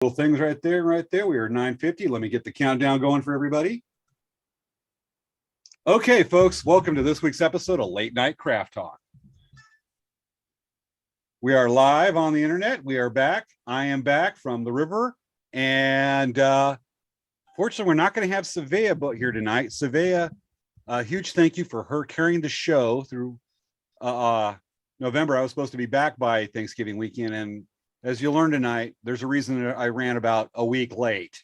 Little things right there, right there. We are 9:50. Let me get the countdown going for everybody. Okay, folks, welcome to this week's episode of Late Night Craft Talk. We are live on the internet. We are back. I am back from the river. And fortunately, we're not going to have Savea here tonight. Savea, a huge thank you for her carrying the show through November. I was supposed to be back by Thanksgiving weekend, and as you'll learn tonight, there's a reason that I ran about a week late.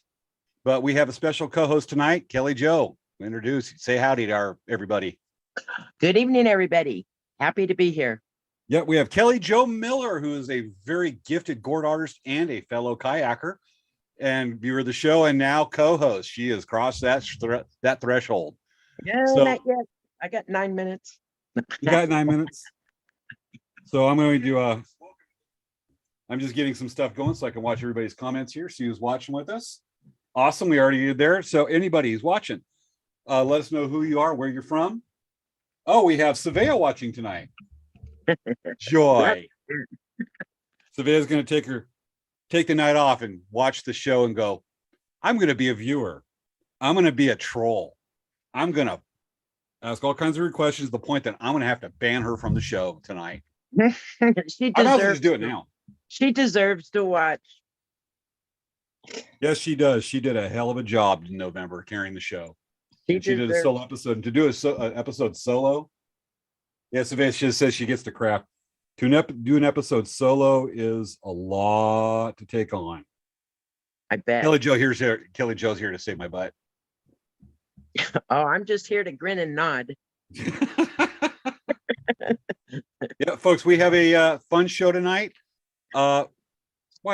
But we have a special co-host tonight, Kelly Jo. Say howdy to everybody. Good evening, everybody. Happy to be here. Yeah, we have Kelly Jo Miller, who is a very gifted gourd artist and a fellow kayaker and viewer of the show, and now co-host. She has crossed that threshold. No, not yet. I got 9 minutes. You got 9 minutes? So I'm going to I'm just getting some stuff going so I can watch everybody's comments here, see who's watching with us. Awesome. We already did there. So anybody who's watching, let us know who you are, where you're from. Oh, we have Savea watching tonight. Joy. Savea's going to take the night off and watch the show and go, I'm going to be a viewer. I'm going to be a troll. I'm going to ask all kinds of weird questions to the point that I'm going to have to ban her from the show tonight. She I might just do it now. She deserves to watch. Yes, she does. She did a hell of a job in November carrying the show. She did a solo episode. And to do an episode solo, yes, Savea just says she gets to craft. To do an episode solo is a lot to take on. I bet. Kelly Jo's here to save my butt. Oh, I'm just here to grin and nod. Yeah, folks, we have a fun show tonight. Why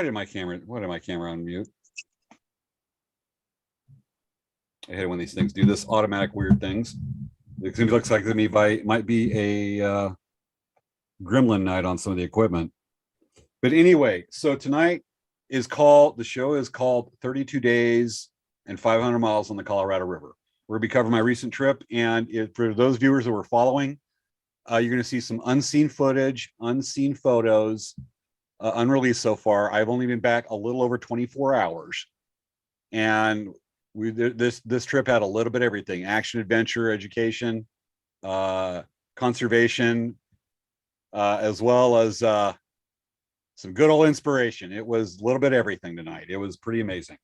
did my camera on mute? I hate it when these things do this automatic weird things. It looks like it might be a gremlin night on some of the equipment. But anyway, so tonight the show is called 32 Days and 500 Miles on the Colorado River. We're going to be covering my recent trip, and for those viewers that were following, you're going to see some unseen footage, unseen photos, unreleased so far. I've only been back a little over 24 hours, and this trip had a little bit of everything: action, adventure, education, conservation, as well as some good old inspiration. It was a little bit of everything tonight. It was pretty amazing.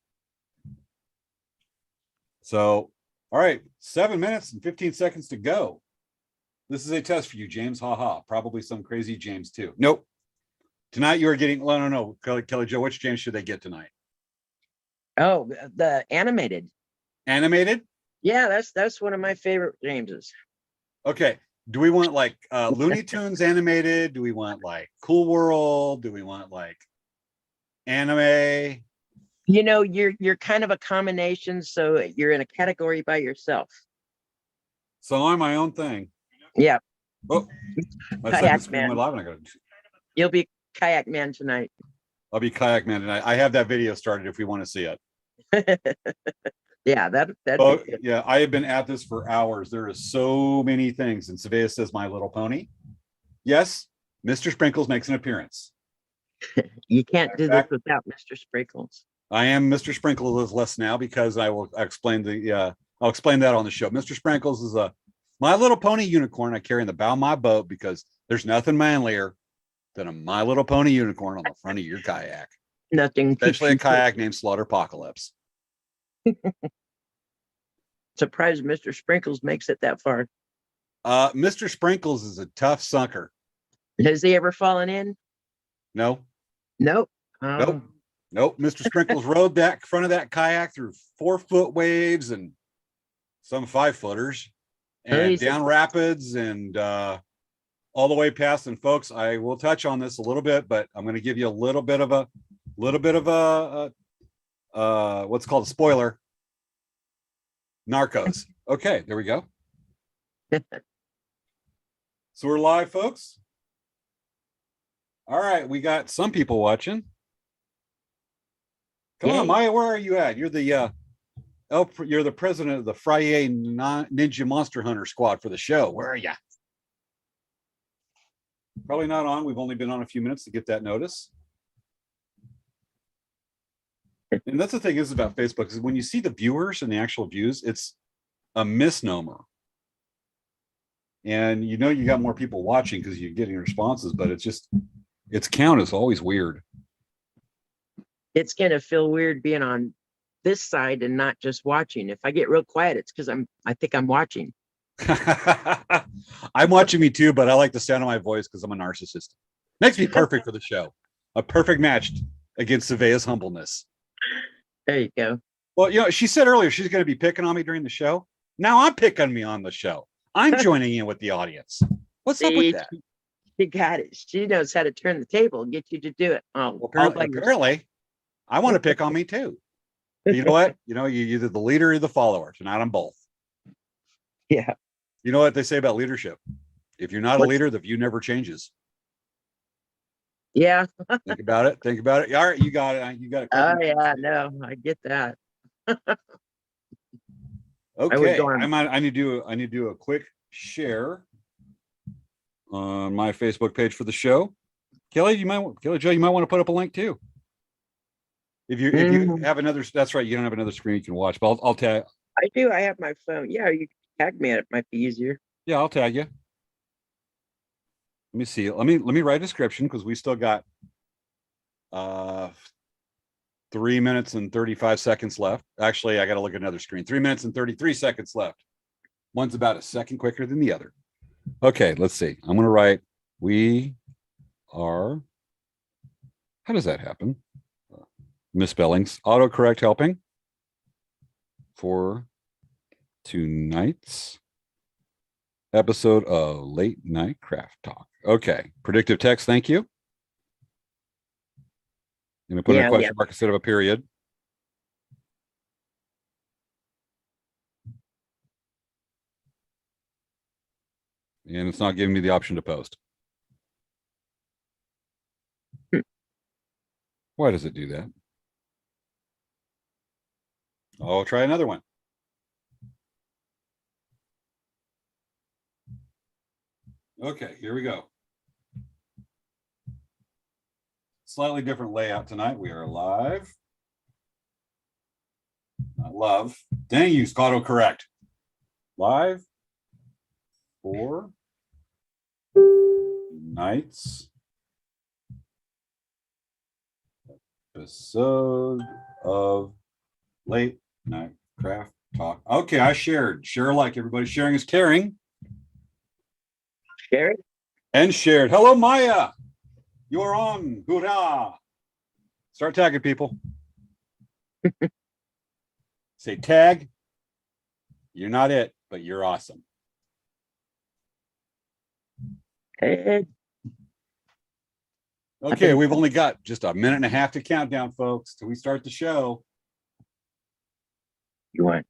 So, all right, 7 minutes and 15 seconds to go. This is a test for you, James. Ha. Probably some crazy James too. Nope. Tonight you are getting, well, no. Kelly Jo, which James should they get tonight? Oh, the animated. Animated? Yeah, that's one of my favorite Jameses. Okay. Do we want like Looney Tunes animated? Do we want like Cool World? Do we want like anime? You know, you're kind of a combination, so you're in a category by yourself. So I'm my own thing. Yeah. Oh, my Kayak second screen Man. went live and I got it. You'll be Kayak Man tonight. I'll be Kayak Man tonight. I have that video started if we want to see it. Yeah, that. Yeah, I have been at this for hours. There is so many things. And Savea says My Little Pony. Yes, Mr. Sprinkles makes an appearance. You can't do this without Mr. Sprinkles. I am Mr. Sprinkles less now because I'll explain that on the show. Mr. Sprinkles is a My Little Pony unicorn I carry in the bow of my boat because there's nothing manlier than a My Little Pony unicorn on the front of your kayak. Nothing. Especially a kayak named Slaughterpocalypse. Surprised Mr. Sprinkles makes it that far. Mr. Sprinkles is a tough sucker. Has he ever fallen in? No. Nope. Nope. Mr. Sprinkles rode that front of that kayak through 4-foot waves and some 5-footers and down rapids and all the way past. And folks, I will touch on this a little bit, but I'm going to give you a little bit of a what's called a spoiler. Narcos. Okay, there we go. So we're live, folks. All right, we got some people watching. Come on, Maya, where are you at? You're the you're the president of the Friday Ninja Monster Hunter squad for the show. Where are you? Probably not on. We've only been on a few minutes to get that notice. And that's the thing is about Facebook is when you see the viewers and the actual views, it's a misnomer. And you know you got more people watching because you're getting responses, but its count is always weird. It's gonna feel weird being on this side and not just watching. If I get real quiet, it's because I think I'm watching. I'm watching me too, but I like the sound of my voice because I'm a narcissist. Makes me perfect for the show. A perfect match against Savea's humbleness. There you go. Well, you know, she said earlier she's going to be picking on me during the show. Now I'm picking me on the show. I'm joining in with the audience. What's up with that? She got it. She knows how to turn the table and get you to do it. Well, apparently, I want to pick on me too. You know what? You know, you're either the leader or the follower. Tonight I'm both. Yeah. You know what they say about leadership? If you're not a leader, the view never changes. Yeah. Think about it. Think about it. All right, you got it. You got it. Oh yeah, no, I get that. Okay, I need to do a quick share on my Facebook page for the show. Kelly Jo, you might want to put up a link too. If you have another, that's right, you don't have another screen you can watch, but I'll tag. I do. I have my phone. Yeah, you can tag me. It might be easier. Yeah, I'll tag you. Let me see. Let me write a description because we still got 3 minutes and 35 seconds left. Actually, I got to look at another screen. 3 minutes and 33 seconds left. One's about a second quicker than the other. Okay, let's see. I'm going to write, we are, how does that happen? Misspellings, autocorrect helping for tonight's episode of Late Night Craft Talk. Okay, predictive text, thank you. I'm going to put in a question mark instead of a period. And it's not giving me the option to post. Why does it do that? I'll try another one. Okay, here we go. Slightly different layout tonight. We are live. Not love. Dang you, autocorrect. Live for tonight's episode of Late Night Craft Talk. Okay, I shared. Share like everybody. Sharing is caring. Share it. And shared. Hello, Maya. You're on. Hoorah. Start tagging people. Say tag. You're not it, but you're awesome. Hey. Okay, we've only got just a minute and a half to count down, folks, till we start the show. You want?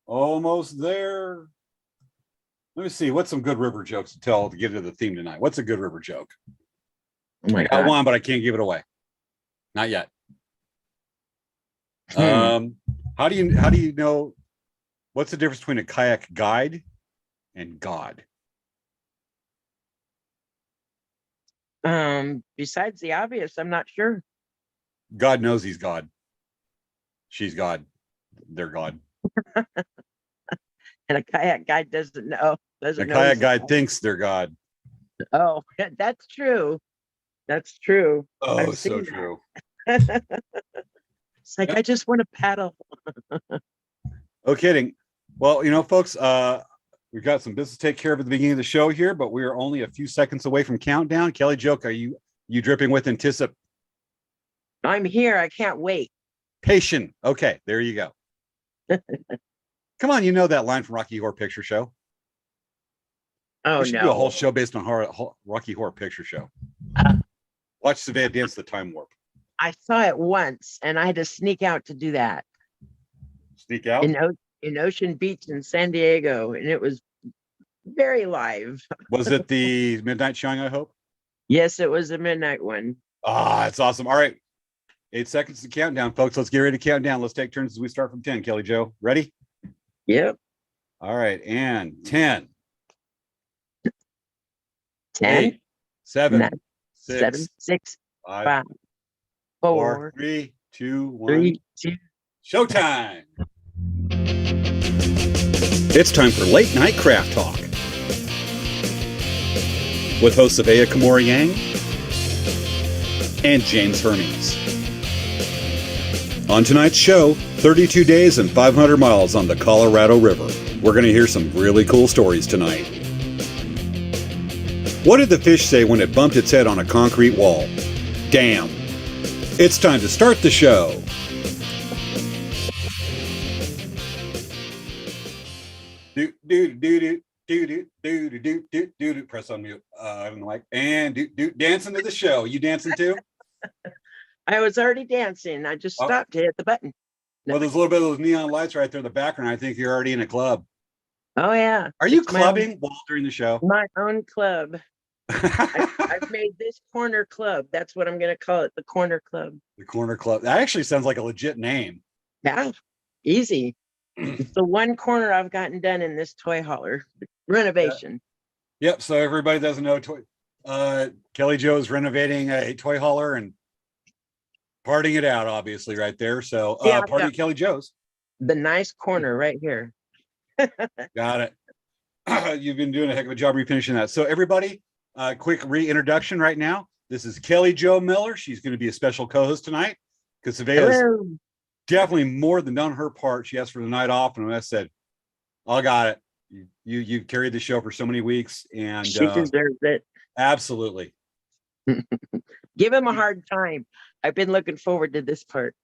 Almost there. Let me see. What's some good river jokes to tell to get into the theme tonight? What's a good river joke? Oh my I got God. one, but I can't give it away. Not yet. How do you know what's the difference between a kayak guide and God? Besides the obvious, I'm not sure. God knows he's God. She's God. They're God. And a kayak guide doesn't know. The kayak guide thinks they're God. Oh, that's true. That's true. Oh, so true. It's like, I just want to paddle. No kidding. Well, you know, folks, we've got some business to take care of at the beginning of the show here, but we are only a few seconds away from countdown. Kelly Jo, are you dripping with anticipation? I'm here. I can't wait. Patient. Okay, there you go. Come on, you know that line from Rocky Horror Picture Show. Oh, we should do a whole show based on Rocky Horror Picture Show. Watch Savannah dance the time warp. I saw it once, and I had to sneak out to do that. Sneak out? In Ocean Beach in San Diego, and it was very live. Was it the midnight showing, I hope? Yes, it was a midnight one. Ah, that's awesome. All right. 8 seconds to countdown, folks. Let's get ready to count down. Let's take turns as we start from 10. Kelly Jo, ready? Yep. All right. And 10. 10. 8, 7, 9, 7, 6, 5, 5, 4, 4, 3, 2, 1. 3, 2. Showtime. It's time for Late Night Craft Talk with hosts Avea Kamori Yang and James Hermes. On tonight's show, 32 days and 500 miles on the Colorado River. We're going to hear some really cool stories tonight. What did the fish say when it bumped its head on a concrete wall? Damn. It's time to start the show. Press on mute. I don't know, like, and dancing to the show. You dancing too? I was already dancing. I just stopped to hit the button. Well, there's a little bit of those neon lights right there in the background. I think you're already in a club. Oh, yeah. Are you clubbing while during the show? My own club. I've made this corner club. That's what I'm going to call it, the corner club. The corner club. That actually sounds like a legit name. Yeah, easy. It's the one corner I've gotten done in this toy hauler renovation. Yep. So everybody doesn't know, Kelly Joe's renovating a toy hauler and partying it out, obviously, right there. So party Kelly Joe's. The nice corner right here. Got it. You've been doing a heck of a job refinishing that. So everybody, quick reintroduction right now. This is Kelly Jo Miller. She's going to be a special co-host tonight because Savea's definitely more than done her part. She asked for the night off, and I said, "I got it. You carried the show for so many weeks, and she deserves it. Absolutely." Give him a hard time. I've been looking forward to this part.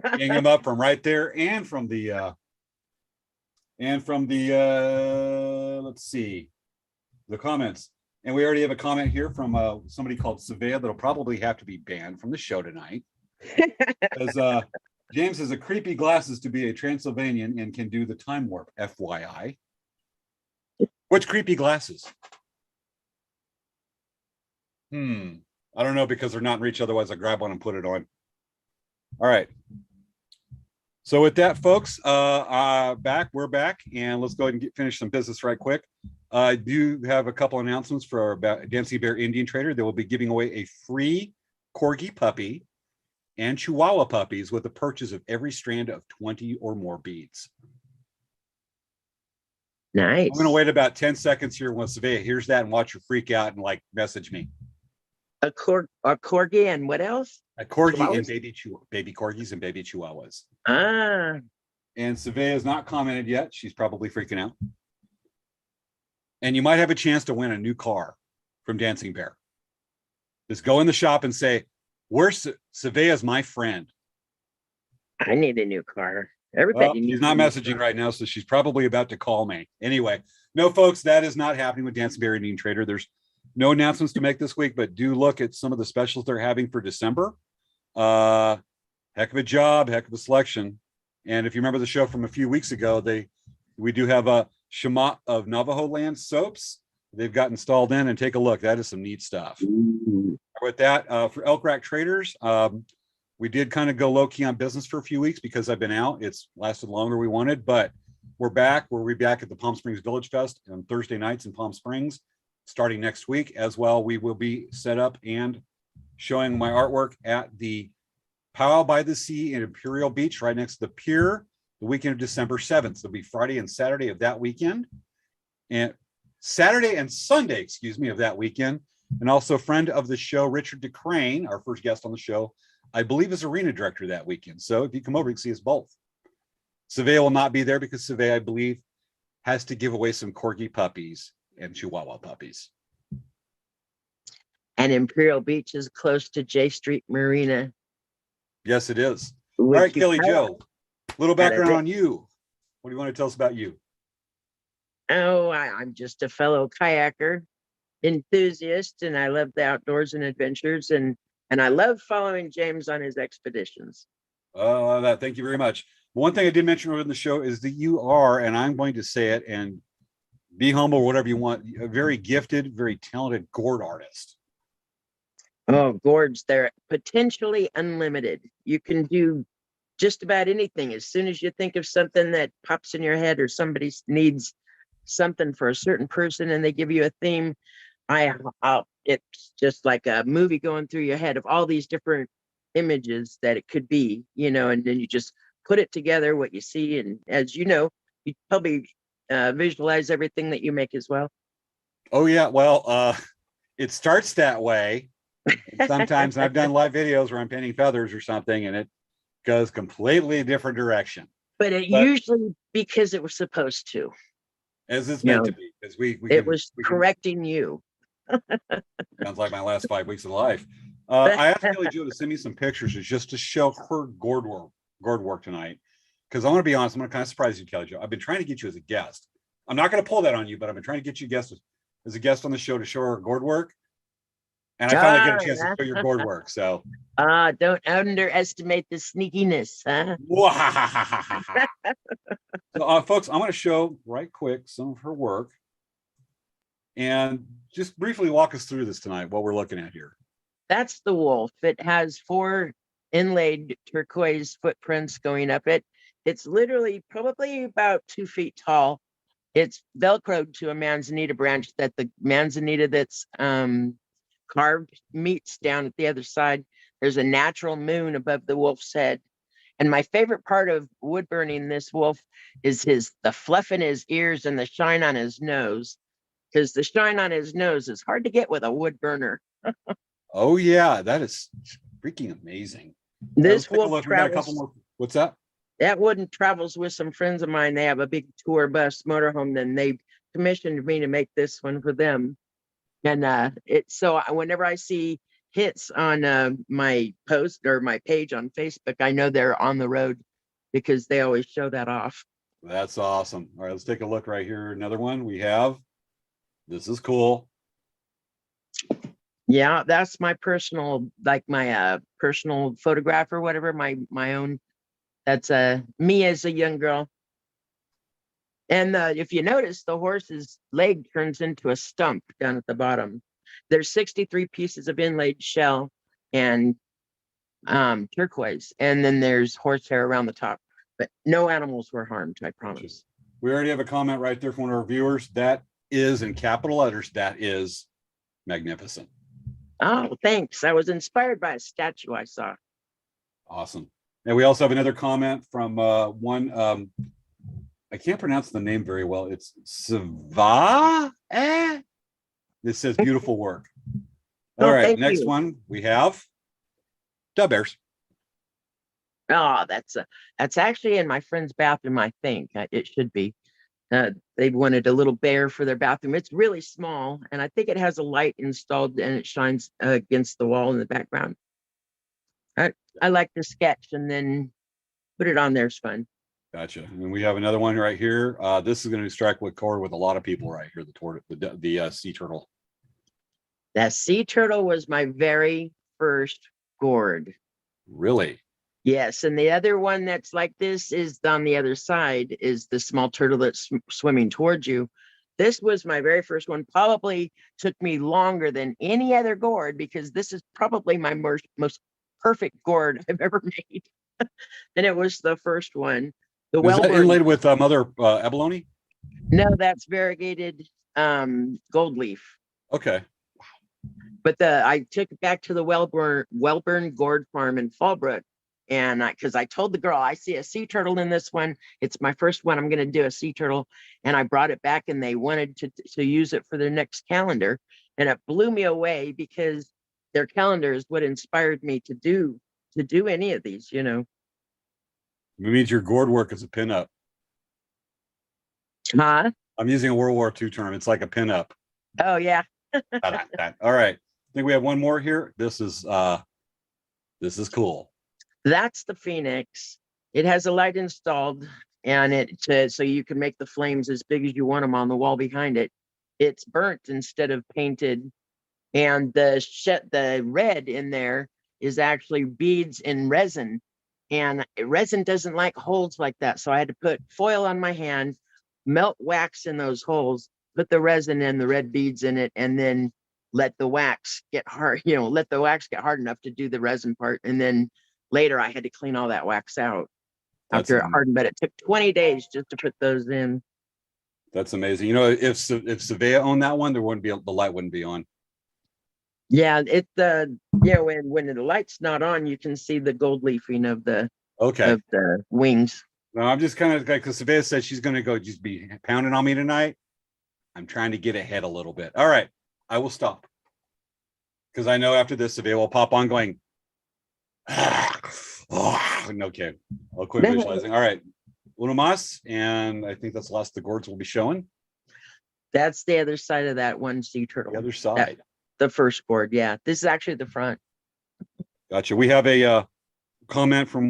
Getting him up from right there, and from the let's see, the comments. And we already have a comment here from somebody called Savea that'll probably have to be banned from the show tonight. Because James has a creepy glasses to be a Transylvanian and can do the time warp, FYI. What's creepy glasses? I don't know, because they're not in reach. Otherwise, I grab one and put it on. All right. So with that, folks, we're back, and let's go ahead and finish some business right quick. I do have a couple announcements for our Dancing Bear Indian Trader. They will be giving away a free Corgi puppy and Chihuahua puppies with the purchase of every strand of 20 or more beads. Nice. I'm going to wait about 10 seconds here when Savea hears that and watch her freak out and message me. A corgi and what else? A corgi Chihuahuas? And baby corgis and baby chihuahuas. And Savea has not commented yet. She's probably freaking out. And you might have a chance to win a new car from Dancing Bear. Just go in the shop and say, "Where's Savea's my friend?" I need a new car. Everybody needs. She's not messaging right now, so she's probably about to call me. Anyway, no, folks, that is not happening with Dancing Bear Indian Trader. There's no announcements to make this week, but do look at some of the specials they're having for December. Heck of a job, heck of a selection. And if you remember the show from a few weeks ago, we do have a Shamat of Navajo Land soaps they've got installed in, and take a look. That is some neat stuff. With that, for Elk Rack Traders, we did kind of go low key on business for a few weeks because I've been out. It's lasted longer than we wanted, but we're back. We'll be back at the Palm Springs Village Fest on Thursday nights in Palm Springs, starting next week as well. We will be set up and showing my artwork at the Powwow by the Sea in Imperial Beach, right next to the pier, the weekend of December 7th. It'll be Friday and Saturday of that weekend, and Saturday and Sunday, of that weekend. And also, friend of the show, Richard DeCrane, our first guest on the show, I believe is arena director that weekend. So if you come over, you can see us both. Savea will not be there because Savea, I believe, has to give away some corgi puppies and Chihuahua puppies. And Imperial Beach is close to J Street Marina. Yes, it is. All right, Kelly Jo, little background on you. What do you want to tell us about you? Oh, I'm just a fellow kayaker enthusiast, and I love the outdoors and adventures, and I love following James on his expeditions. That. Thank you very much. One thing I did mention over in the show is that you are, and I'm going to say it, and be humble, whatever you want, a very gifted, very talented gourd artist. Oh, gourds, they're potentially unlimited. You can do just about anything. As soon as you think of something that pops in your head, or somebody needs something for a certain person and they give you a theme, It's just like a movie going through your head of all these different images that it could be, and then you just put it together, what you see. And as you know, you probably visualize everything that you make as well. Oh yeah, well, it starts that way. And sometimes I've done live videos where I'm painting feathers or something, and it goes completely different direction. But it But usually because it was supposed to. as it's You meant know, to be, because we it can was correcting you. sounds like my last 5 weeks of life. I asked Kelly Jo to send me some pictures just to show her gourd work tonight. Because I'm going to be honest, I'm going to kind of surprise you, Kelly Jo. I've been trying to get you as a guest. I'm not going to pull that on you, but I've been trying to get you as a guest on the show to show her gourd work. And I finally get a chance to show your gourd work. So don't underestimate the sneakiness, huh? so folks, I'm going to show right quick some of her work and just briefly walk us through this tonight, what we're looking at here. That's the wolf. It has 4 inlaid turquoise footprints going up it. It's literally probably about 2 feet tall. It's velcroed to a manzanita branch that the manzanita that's carved meets down at the other side. There's a natural moon above the wolf's head. And my favorite part of wood burning this wolf is the fluff in his ears and the shine on his nose, because the shine on his nose is hard to get with a wood burner. Oh yeah, that is freaking amazing. This Take a wolf look. We got a couple travels. more. What's that? That one travels with some friends of mine. They have a big tour bus motorhome. Then they commissioned me to make this one for them. And whenever I see hits on my post or my page on Facebook, I know they're on the road because they always show that off. That's awesome. All right, let's take a look right here. Another one we have. This is cool. Yeah, that's my personal, like my personal photograph or whatever, my own. That's me as a young girl. And if you notice, the horse's leg turns into a stump down at the bottom. There's 63 pieces of inlaid shell and turquoise, and then there's horsehair around the top. But no animals were harmed, I promise. We already have a comment right there from one of our viewers. That is in capital letters. That is magnificent. Oh, thanks. I was inspired by a statue I saw. Awesome. And we also have another comment from one. I can't pronounce the name very well. It's Siva. This says beautiful work. All right, next one we have Dub Bears. Oh, that's actually in my friend's bathroom. I think it should be. They wanted a little bear for their bathroom. It's really small, and I think it has a light installed, and it shines against the wall in the background. I like to sketch and then put it on there. It's fun. Gotcha. And we have another one right here. This is going to strike with chord with a lot of people right here. The sea turtle. That sea turtle was my very first gourd. Really? Yes, and the other one that's like this is on the other side, is the small turtle that's swimming towards you. This was my very first one. Probably took me longer than any other gourd because this is probably my most perfect gourd I've ever made. And it was the first one. Is that inlaid with mother abalone? No, that's variegated gold leaf. Okay. But I took it back to the Wellburn Gourd Farm in Fallbrook. And because I told the girl, I see a sea turtle in this one. It's my first one. I'm going to do a sea turtle. And I brought it back, and they wanted to use it for their next calendar. And it blew me away because their calendar is what inspired me to do any of these, It means your gourd work is a pinup. Huh? I'm using a World War II term. It's like a pinup. Oh, yeah. All right. I think we have one more here. This is cool. That's the Phoenix. It has a light installed, and so you can make the flames as big as you want them on the wall behind it. It's burnt instead of painted, and the red in there is actually beads in resin, and resin doesn't like holes like that. So I had to put foil on my hand, melt wax in those holes, put the resin and the red beads in it, and then let the wax get hard. Let the wax get hard enough to do the resin part, and then later, I had to clean all that wax out after it hardened, but it took 20 days just to put those in. That's amazing. You know, if Savea owned that one, there wouldn't be the light wouldn't be on. Yeah, when the light's not on, you can see the gold leafing Okay. of the wings. No, I'm just kind of like, because Savea said she's going to go just be pounding on me tonight. I'm trying to get ahead a little bit. All right, I will stop because I know after this, Savea will pop on going. Okay, I'll quit visualizing. All right, uno más, and I think that's the last the gourds will be showing. That's the other side of that one sea turtle. The other side. The first gourd. Yeah, this is actually the front. Gotcha. We have a comment from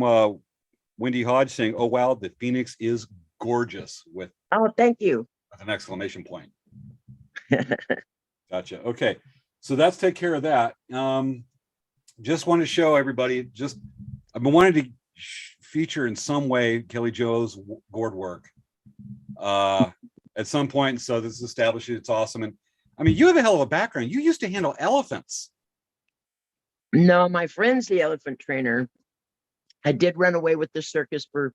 Wendy Hodge saying, "Oh wow, the Phoenix is gorgeous," with thank you. an exclamation point. Gotcha. Okay, so that's take care of that. Just want to show everybody. I've been wanting to feature in some way Kelly Jo's gourd work at some point. So this establishes it's awesome. And I mean, you have a hell of a background. You used to handle elephants. No, my friend's the elephant trainer. I did run away with the circus for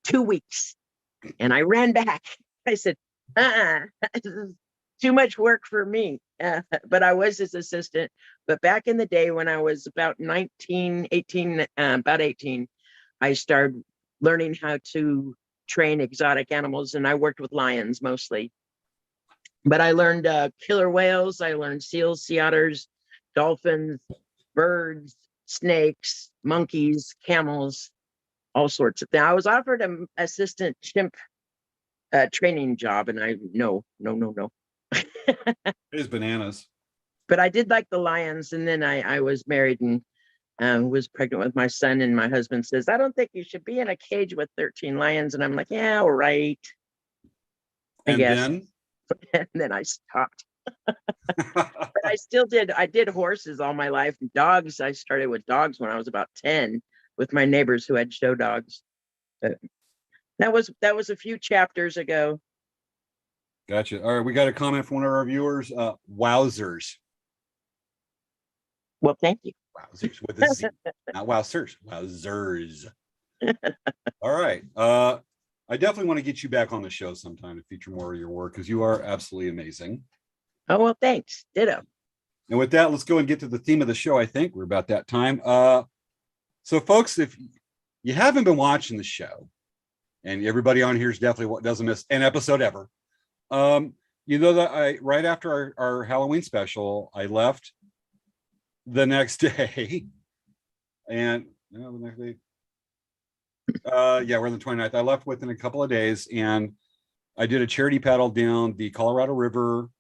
2 weeks, and I ran back. I said, this is too much work for me. But I was his assistant. But back in the day when I was about 18, I started learning how to train exotic animals, and I worked with lions mostly. But I learned killer whales, I learned seals, sea otters, dolphins, birds, snakes, monkeys, camels, all sorts of things. I was offered an assistant chimp training job, and I no. It is bananas. But I did like the lions, and then I was married and was pregnant with my son, and my husband says, I don't think you should be in a cage with 13 lions. And I'm like, yeah, all right. And then? And then I stopped. But I still did. I did horses all my life. Dogs, I started with dogs when I was about 10 with my neighbors who had show dogs. That was a few chapters ago. Gotcha. All right, we got a comment from one of our viewers. Wowzers. Well, thank you. Wowzers with a Z. Not wowzers. Wowzers. All right. I definitely want to get you back on the show sometime to feature more of your work because you are absolutely amazing. Oh, well, thanks. Ditto. And with that, let's go and get to the theme of the show. I think we're about that time. So folks, if you haven't been watching the show, and everybody on here is definitely doesn't miss an episode ever. You know that right after our Halloween special, I left the next day, and the next day, we're on the 29th. I left within a couple of days, and I did a charity paddle down the Colorado River,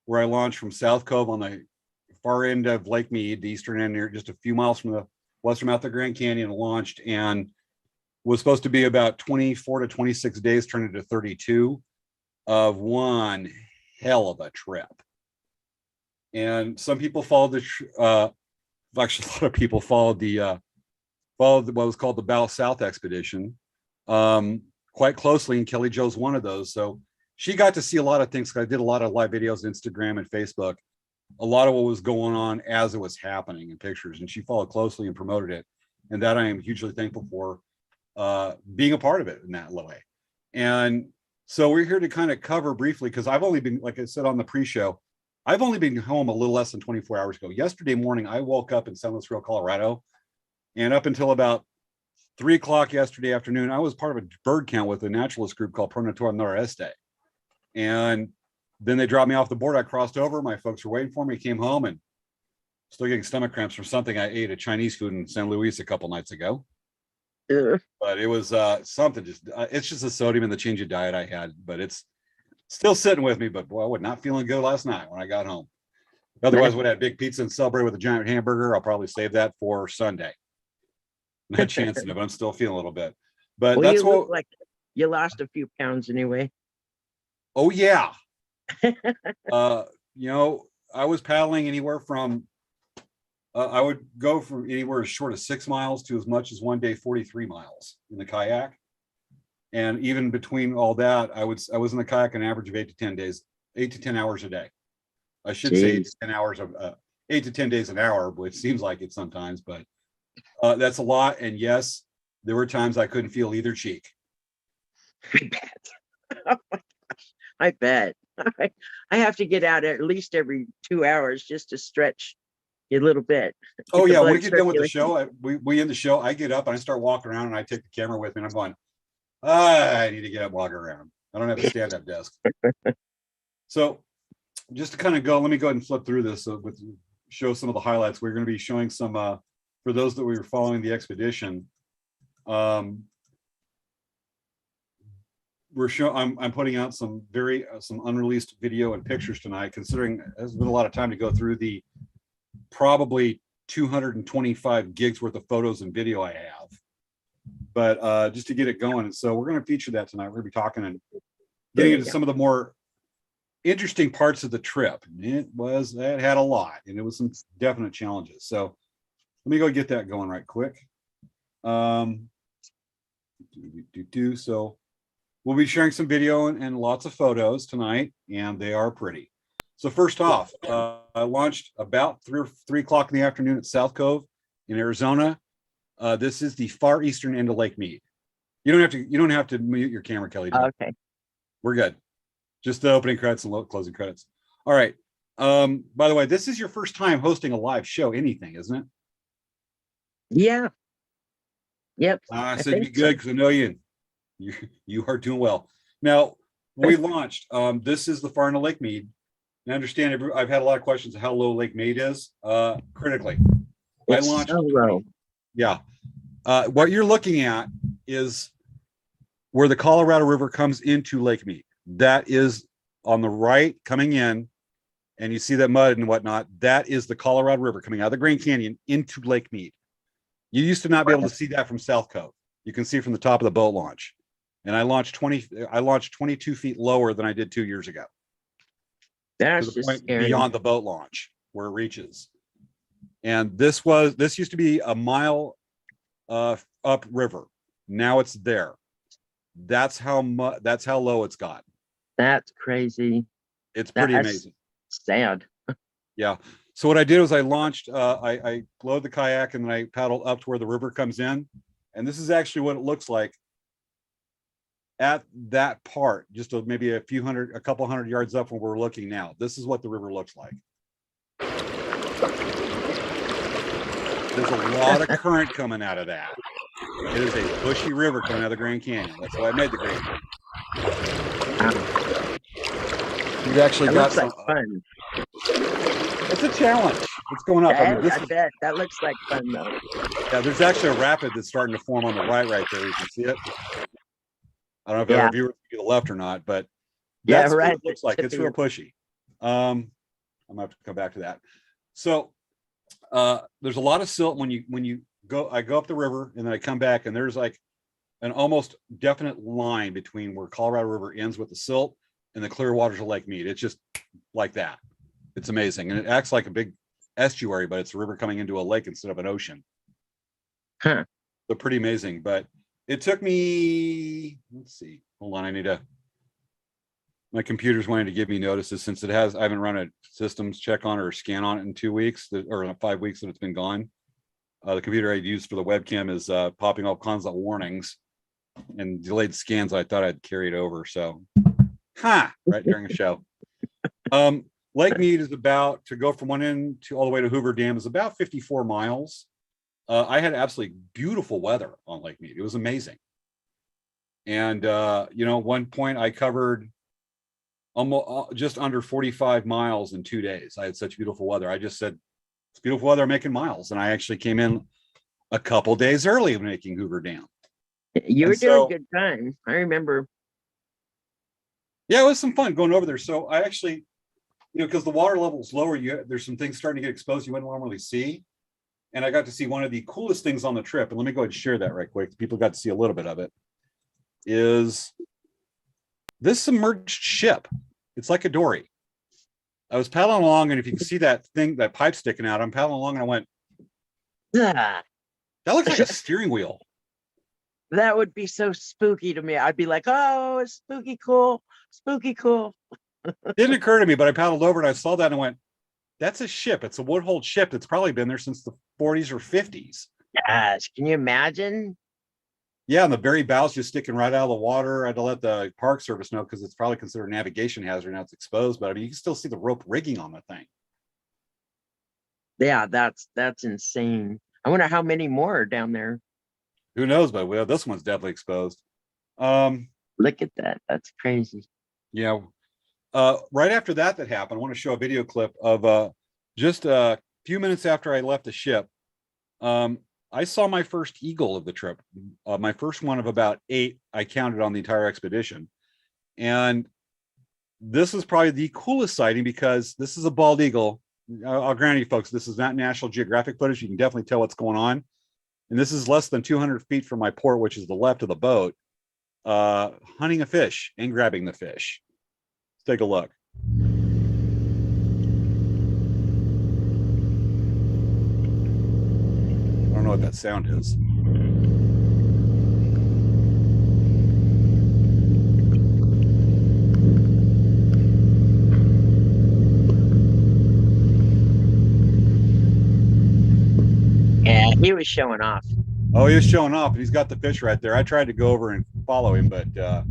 where I launched from South Cove on the far end of Lake Mead, the eastern end near just a few miles from the western mouth of Grand Canyon, launched and was supposed to be about 24 to 26 days, turned into 32 of one hell of a trip. And some people followed actually a lot of people followed what was called the Bow South expedition quite closely, and Kelly Jo's one of those. So she got to see a lot of things. I did a lot of live videos on Instagram and Facebook, a lot of what was going on as it was happening in pictures, and she followed closely and promoted it. And that I am hugely thankful for being a part of it in that way. And so we're here to kind of cover briefly, because I've only been, like I said on the pre-show, I've only been home a little less than 24 hours ago. Yesterday morning, I woke up in San Luis, Colorado, and up until about 3 o'clock yesterday afternoon, I was part of a bird count with a naturalist group called Pronatura Noreste. And then they dropped me off the board. I crossed over. My folks were waiting for me, came home, and still getting stomach cramps from something I ate at Chinese food in San Luis a couple nights ago. But it was something, it's just the sodium and the change of diet I had, but it's still sitting with me. But boy, I was not feeling good last night when I got home. Otherwise, would have big pizza and celebrate with a giant hamburger. I'll probably save that for Sunday. Not chancing it, but I'm still feeling a little bit. But that's what, like you lost a few pounds anyway. Oh yeah. I was paddling anywhere from I would go from anywhere as short as 6 miles to as much as one day 43 miles in the kayak. And even between all that, I was in the kayak an average of 8 to 10 days, 8 to 10 hours a day. I should say 8 to 10 hours of 8 to 10 days an hour, which seems like it sometimes, but that's a lot. And yes, there were times I couldn't feel either cheek. Oh my gosh. I bet. I have to get out at least every 2 hours just to stretch a little bit. Oh Get the yeah, when we blood get done with the circulation. show, we end the show. I get up and I start walking around, and I take the camera with me, and I'm going, I need to get up and walk around. I don't have a stand-up desk. So just to kind of go, let me go ahead and flip through this with show some of the highlights. We're going to be showing some for those that we were following the expedition. I'm putting out some some unreleased video and pictures tonight, considering there's been a lot of time to go through the probably 225 gigs worth of photos and video I have, but just to get it going. And so we're going to feature that tonight. We're going to be talking and getting into some of the more interesting parts of the trip. It had a lot, and it was some definite challenges. So let me go get that going right quick. So we'll be sharing some video and lots of photos tonight, and they are pretty. So first off, I launched about 3 o'clock in the afternoon at South Cove in Arizona. This is the far eastern end of Lake Mead. You don't have to mute your camera, Kelly. Okay. We're good. Just the opening credits and closing credits. All right. By the way, this is your first time hosting a live show, anything, isn't it? Yeah. Yep. I said be good because I know you are doing well. Now, we launched. This is the far end of Lake Mead. I understand I've had a lot of questions of how low Lake Mead is. Critically. It's I launched. so low. Yeah. What you're looking at is where the Colorado River comes into Lake Mead. That is on the right coming in, and you see that mud and whatnot. That is the Colorado River coming out of the Grand Canyon into Lake Mead. You used to not be able to see that from South Cove. You can see from the top of the boat launch. And I launched 22 feet lower than I did 2 years ago. That's to the just point scary. beyond the boat launch where it reaches. And this used to be a mile up river. Now it's there. That's how low it's got. That's crazy. It's pretty amazing. Sad. Yeah. So what I did was I launched, I loaded the kayak and then I paddled up to where the river comes in. And this is actually what it looks like at that part, just maybe a couple hundred yards up from where we're looking now. This is what the river looks like. There's a lot of current coming out of that. It is a bushy river coming out of the Grand Canyon. That's why I made the Grand Canyon. You've actually got some fun. It's a challenge. It's going up. I bet that looks like fun though. Yeah, there's actually a rapid that's starting to form on the right there. You can see it. I don't know if our viewers see the left or not, but that's what it looks like. It's real pushy. I'm gonna have to come back to that. So there's a lot of silt when you go. I go up the river and then I come back and there's like an almost definite line between where Colorado River ends with the silt and the clear waters of Lake Mead. It's just like that. It's amazing, and it acts like a big estuary, but it's a river coming into a lake instead of an ocean. Huh. So pretty amazing. But it took me, let's see, hold on, my computer's wanting to give me notices since I haven't run a systems check on it or scan on it in 2 weeks or 5 weeks that it's been gone. The computer I used for the webcam is popping all kinds of warnings and delayed scans. I thought I'd carry it over. So, right during the show. Lake Mead is about to go from one end to all the way to Hoover Dam is about 54 miles. I had absolutely beautiful weather on Lake Mead. It was amazing. And, one point I covered almost just under 45 miles in 2 days. I had such beautiful weather. I just said, it's beautiful weather, I'm making miles. And I actually came in a couple days early making Hoover Dam. You were doing good time. I remember. Yeah, it was some fun going over there. So I actually, because the water level is lower, there's some things starting to get exposed you wouldn't normally see. And I got to see one of the coolest things on the trip. And let me go ahead and share that right quick. People got to see a little bit of it. Is this submerged ship? It's like a dory. I was paddling along, and if you can see that pipe sticking out, I'm paddling along and I went, that looks like a steering wheel. That would be so spooky to me. I'd be like, oh, it's spooky cool. Spooky cool. It didn't occur to me, but I paddled over and I saw that and I went, that's a ship. It's a wood-hulled ship that's probably been there since the 40s or 50s. Gosh, can you imagine? Yeah, and the very bow's just sticking right out of the water. I had to let the Park Service know because it's probably considered a navigation hazard now it's exposed. But I mean, you can still see the rope rigging on the thing. Yeah, that's insane. I wonder how many more are down there. Who knows? But well, this one's definitely exposed. Um, Look at that. That's crazy. yeah. Right after that happened, I want to show a video clip of just a few minutes after I left the ship. I saw my first eagle of the trip, my first one of about 8 I counted on the entire expedition. And this is probably the coolest sighting because this is a bald eagle. I'll grant you folks, this is not National Geographic footage. You can definitely tell what's going on. And this is less than 200 feet from my port, which is the left of the boat, hunting a fish and grabbing the fish. Let's take a look. I don't know what that sound is. Yeah, he was showing off. Oh, he was showing off, and he's got the fish right there. I tried to go over and follow him, but that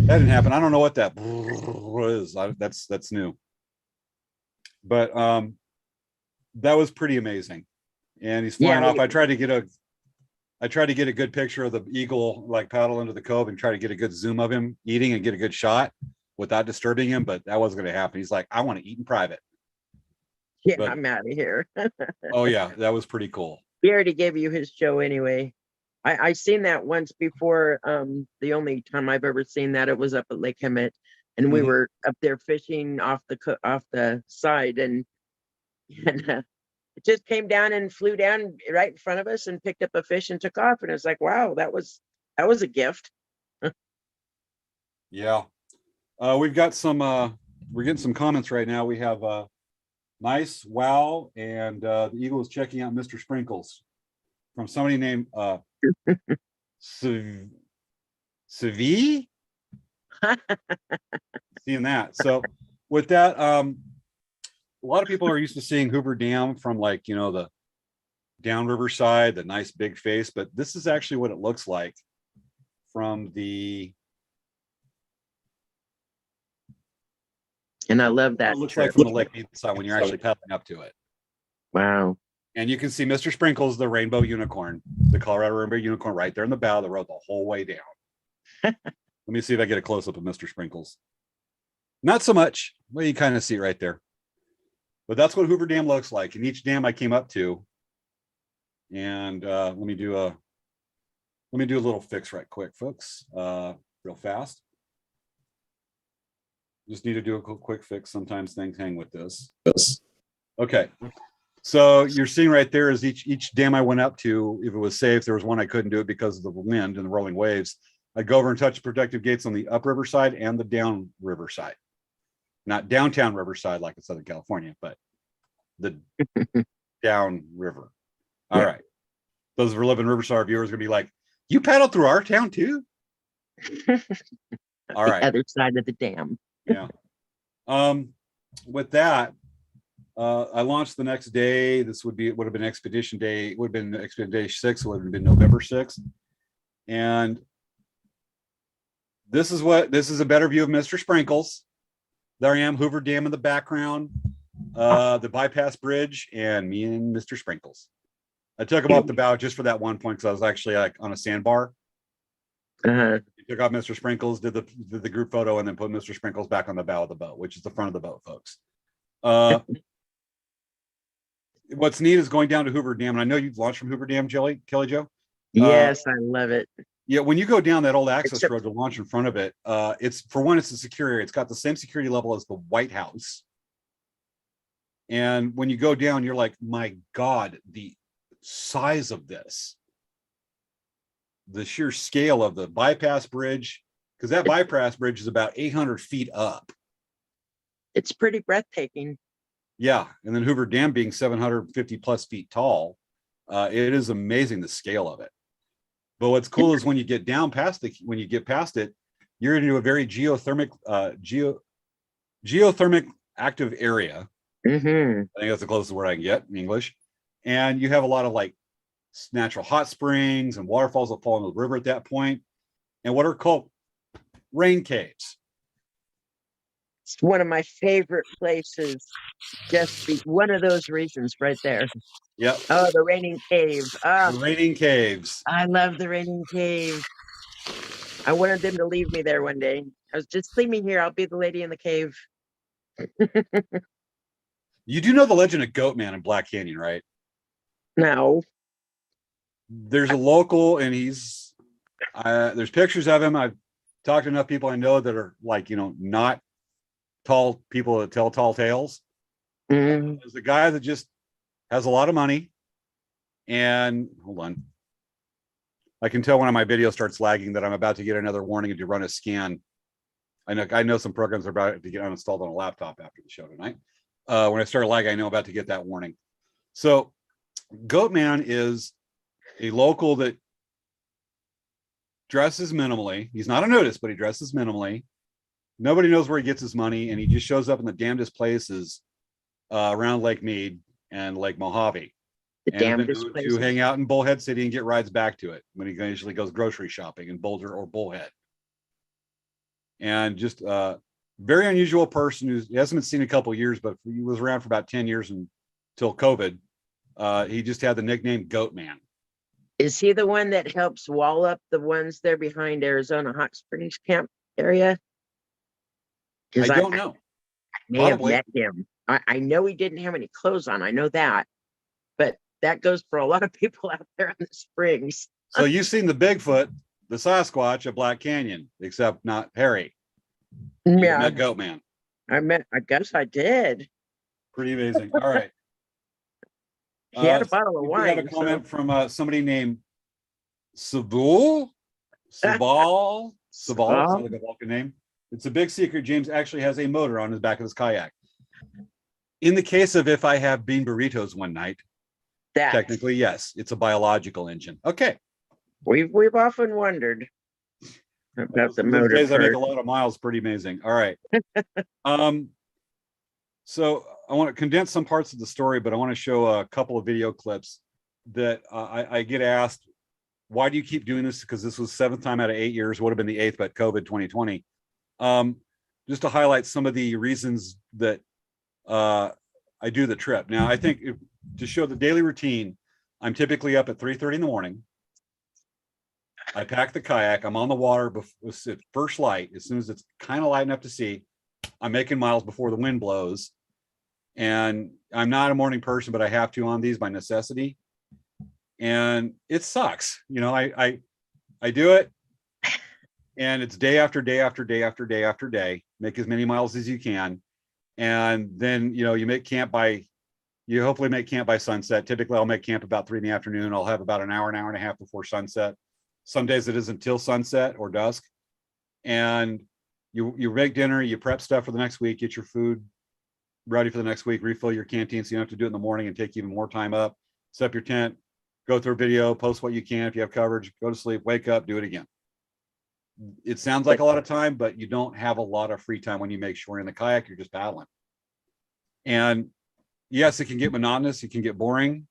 didn't happen. I don't know what that is. That's new. But that was pretty amazing. And he's flying off. I tried to get a good picture of the eagle like paddle into the cove and try to get a good zoom of him eating and get a good shot without disturbing him, but that wasn't going to happen. He's like, I want to eat in private. Yeah, but, I'm out of here. Oh yeah, that was pretty cool. He already gave you his show anyway. I seen that once before. The only time I've ever seen that, it was up at Lake Hemet, and we were up there fishing off the side, and it just came down and flew down right in front of us and picked up a fish and took off. And it's like, wow, that was a gift. Yeah. We've got some we're getting some comments right now. We have nice, wow, and the eagle is checking out Mr. Sprinkles from somebody named Savi. Seeing that. So with that, a lot of people are used to seeing Hoover Dam from like, the downriver side, the nice big face, but this is actually what it looks like from the. And I love that. It looks like from the lake side when you're actually pedaling up to it. Wow. And you can see Mr. Sprinkles, the rainbow unicorn, the Colorado rainbow unicorn, right there in the bow of the road the whole way down. Let me see if I get a close up of Mr. Sprinkles. Not so much. Well, you kind of see it right there. But that's what Hoover Dam looks like. And each dam I came up to. And let me do a little fix right quick, folks. Real fast. Just need to do a quick fix. Sometimes things hang with this. Okay. So you're seeing right there is each dam I went up to, if it was safe, there was one I couldn't do it because of the wind and the rolling waves. I'd go over and touch the protective gates on the upriver side and the downriver side. Not downtown Riverside like in Southern California, but the downriver. All right. Those who live in Riverside viewers are going to be like, you paddled through our town too? All right. The other side of the dam. Yeah. With that, I launched the next day. It would have been expedition day. It would have been expedition day 6. It would have been November 6th. And this is a better view of Mr. Sprinkles. There I am, Hoover Dam in the background, the bypass bridge, and me and Mr. Sprinkles. I took him off the bow just for that one point because I was actually like on a sandbar. Took off Mr. Sprinkles, did the group photo, and then put Mr. Sprinkles back on the bow of the boat, which is the front of the boat, folks. What's neat is going down to Hoover Dam, and I know you've launched from Hoover Dam, Kelly Jo. Yes, I love it. Yeah, when you go down that old access road to launch in front of it, it's a secure area. It's got the same security level as the White House. And when you go down, you're like, my God, the size of this. The sheer scale of the bypass bridge, because that bypass bridge is about 800 feet up. It's pretty breathtaking. Yeah, and then Hoover Dam being 750 plus feet tall, it is amazing the scale of it. But what's cool is when you get past it, you're into a very geothermic active area. Mm-hmm. I think that's the closest word I can get in English. And you have a lot of like natural hot springs and waterfalls that fall into the river at that point, and what are called rain caves. It's one of my favorite places. One of those reasons right there. Yep. Oh, the raining cave. The raining caves. I love the raining cave. I wanted them to leave me there one day. I was just leave me here. I'll be the lady in the cave. You do know the legend of Goatman in Black Canyon, right? No. There's a local, and he's there's pictures of him. I've talked to enough people I know that are like, not tall people that tell tall tales. There's a guy that just has a lot of money, and hold on, I can tell when my video starts lagging that I'm about to get another warning to run a scan. I know some programs are about to get uninstalled on a laptop after the show tonight. When I start lagging, I know I'm about to get that warning. So Goatman is a local that dresses minimally. He's not a nudist, but he dresses minimally. Nobody knows where he gets his money, and he just shows up in the damnedest places around Lake Mead and Lake Mojave. The damnedest to places. hang out in Bullhead City and get rides back to it when he usually goes grocery shopping in Boulder or Bullhead. And just very unusual person who hasn't been seen in a couple of years, but he was around for about 10 years until COVID. He just had the nickname Goatman. Is he the one that helps wall up the ones there behind Arizona Hot Springs Camp area? I don't know. May have met him. I know he didn't have any clothes on. I know that. But that goes for a lot of people out there in the springs. So you've seen the Bigfoot, the Sasquatch of Black Canyon, except not Harry. Yeah. Met Goatman. I guess I did. Pretty amazing. All right. He had a bottle of wine. We have a comment from somebody named Sabal. Sabal. Sounds like a Vulcan name. It's a big secret. James actually has a motor on his back of his kayak. In the case of if I have bean burritos one night, technically, yes, it's a biological engine. Okay. We've often wondered about the motor. Days I make a lot of miles, pretty amazing. All right. So I want to condense some parts of the story, but I want to show a couple of video clips that I get asked, why do you keep doing this? Because this was 7th time out of 8 years, would have been the 8th, but COVID 2020. Just to highlight some of the reasons that I do the trip. Now, I think to show the daily routine, I'm typically up at 3:30 in the morning. I pack the kayak. I'm on the water before first light. As soon as it's kind of light enough to see, I'm making miles before the wind blows. And I'm not a morning person, but I have to on these by necessity. And it sucks. I do it. And it's day after day after day after day after day. Make as many miles as you can. And then, you hopefully make camp by sunset. Typically, I'll make camp about 3 in the afternoon. I'll have about an hour and a half before sunset. Some days it isn't until sunset or dusk. And you make dinner, you prep stuff for the next week, get your food ready for the next week, refill your canteen so you don't have to do it in the morning and take even more time up, set up your tent, go through a video, post what you can. If you have coverage, go to sleep, wake up, do it again. It sounds like a lot of time, but you don't have a lot of free time when you make sure in the kayak, you're just paddling. And yes, it can get monotonous. It can get boring.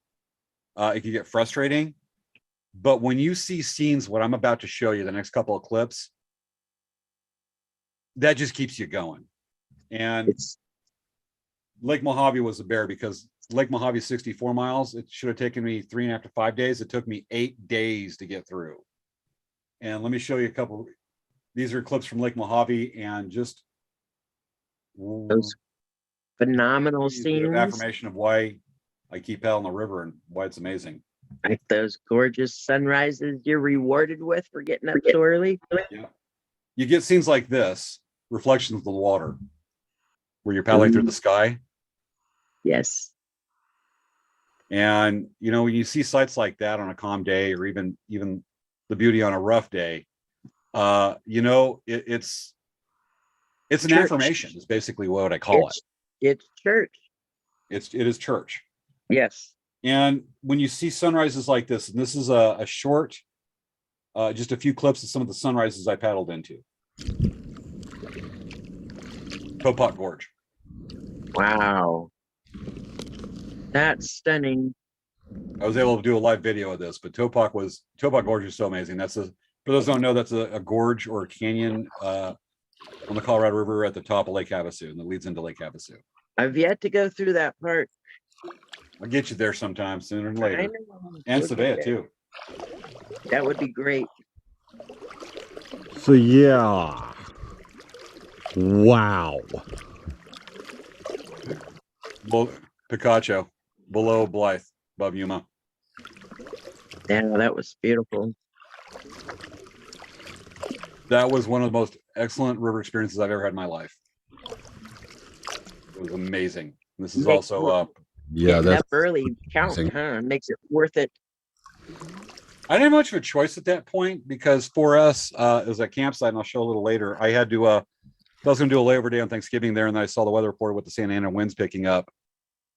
It can get frustrating. But when you see scenes, what I'm about to show you, the next couple of clips, that just keeps you going. And Lake Mojave was a bear because Lake Mojave is 64 miles. It should have taken me 3.5 to 5 days. It took me 8 days to get through. And let me show you a couple. These are clips from Lake Mojave and just those phenomenal scenes. Affirmation of why I keep paddling the river and why it's amazing. Like those gorgeous sunrises you're rewarded with for getting up so early. Yeah. You get scenes like this, reflections of the water, where you're paddling through the sky. Yes. And when you see sights like that on a calm day, or even the beauty on a rough day, it's an affirmation is basically what I call it. It's church. It is church. Yes. And when you see sunrises like this, and this is a short, just a few clips of some of the sunrises I paddled into. Copot Gorge. Wow. That's stunning. I was able to do a live video of this, but Topak Gorge is so amazing. That's for those who don't know, that's a gorge or a canyon on the Colorado River at the top of Lake Havasu, and that leads into Lake Havasu. I've yet to go through that part. I'll get you there sometime sooner than I later. know. And Look at Savea that. too. That would be great. So yeah. Wow. Picacho, below Blythe, above Yuma. Yeah, that was beautiful. That was one of the most excellent river experiences I've ever had in my life. It was amazing. This is Makes also Yeah, getting that's up early count, amazing. huh? Makes it worth it. I didn't have much of a choice at that point because for us, it was a campsite, and I'll show a little later. I had to I was gonna do a layover day on Thanksgiving there, and then I saw the weather report with the Santa Ana winds picking up,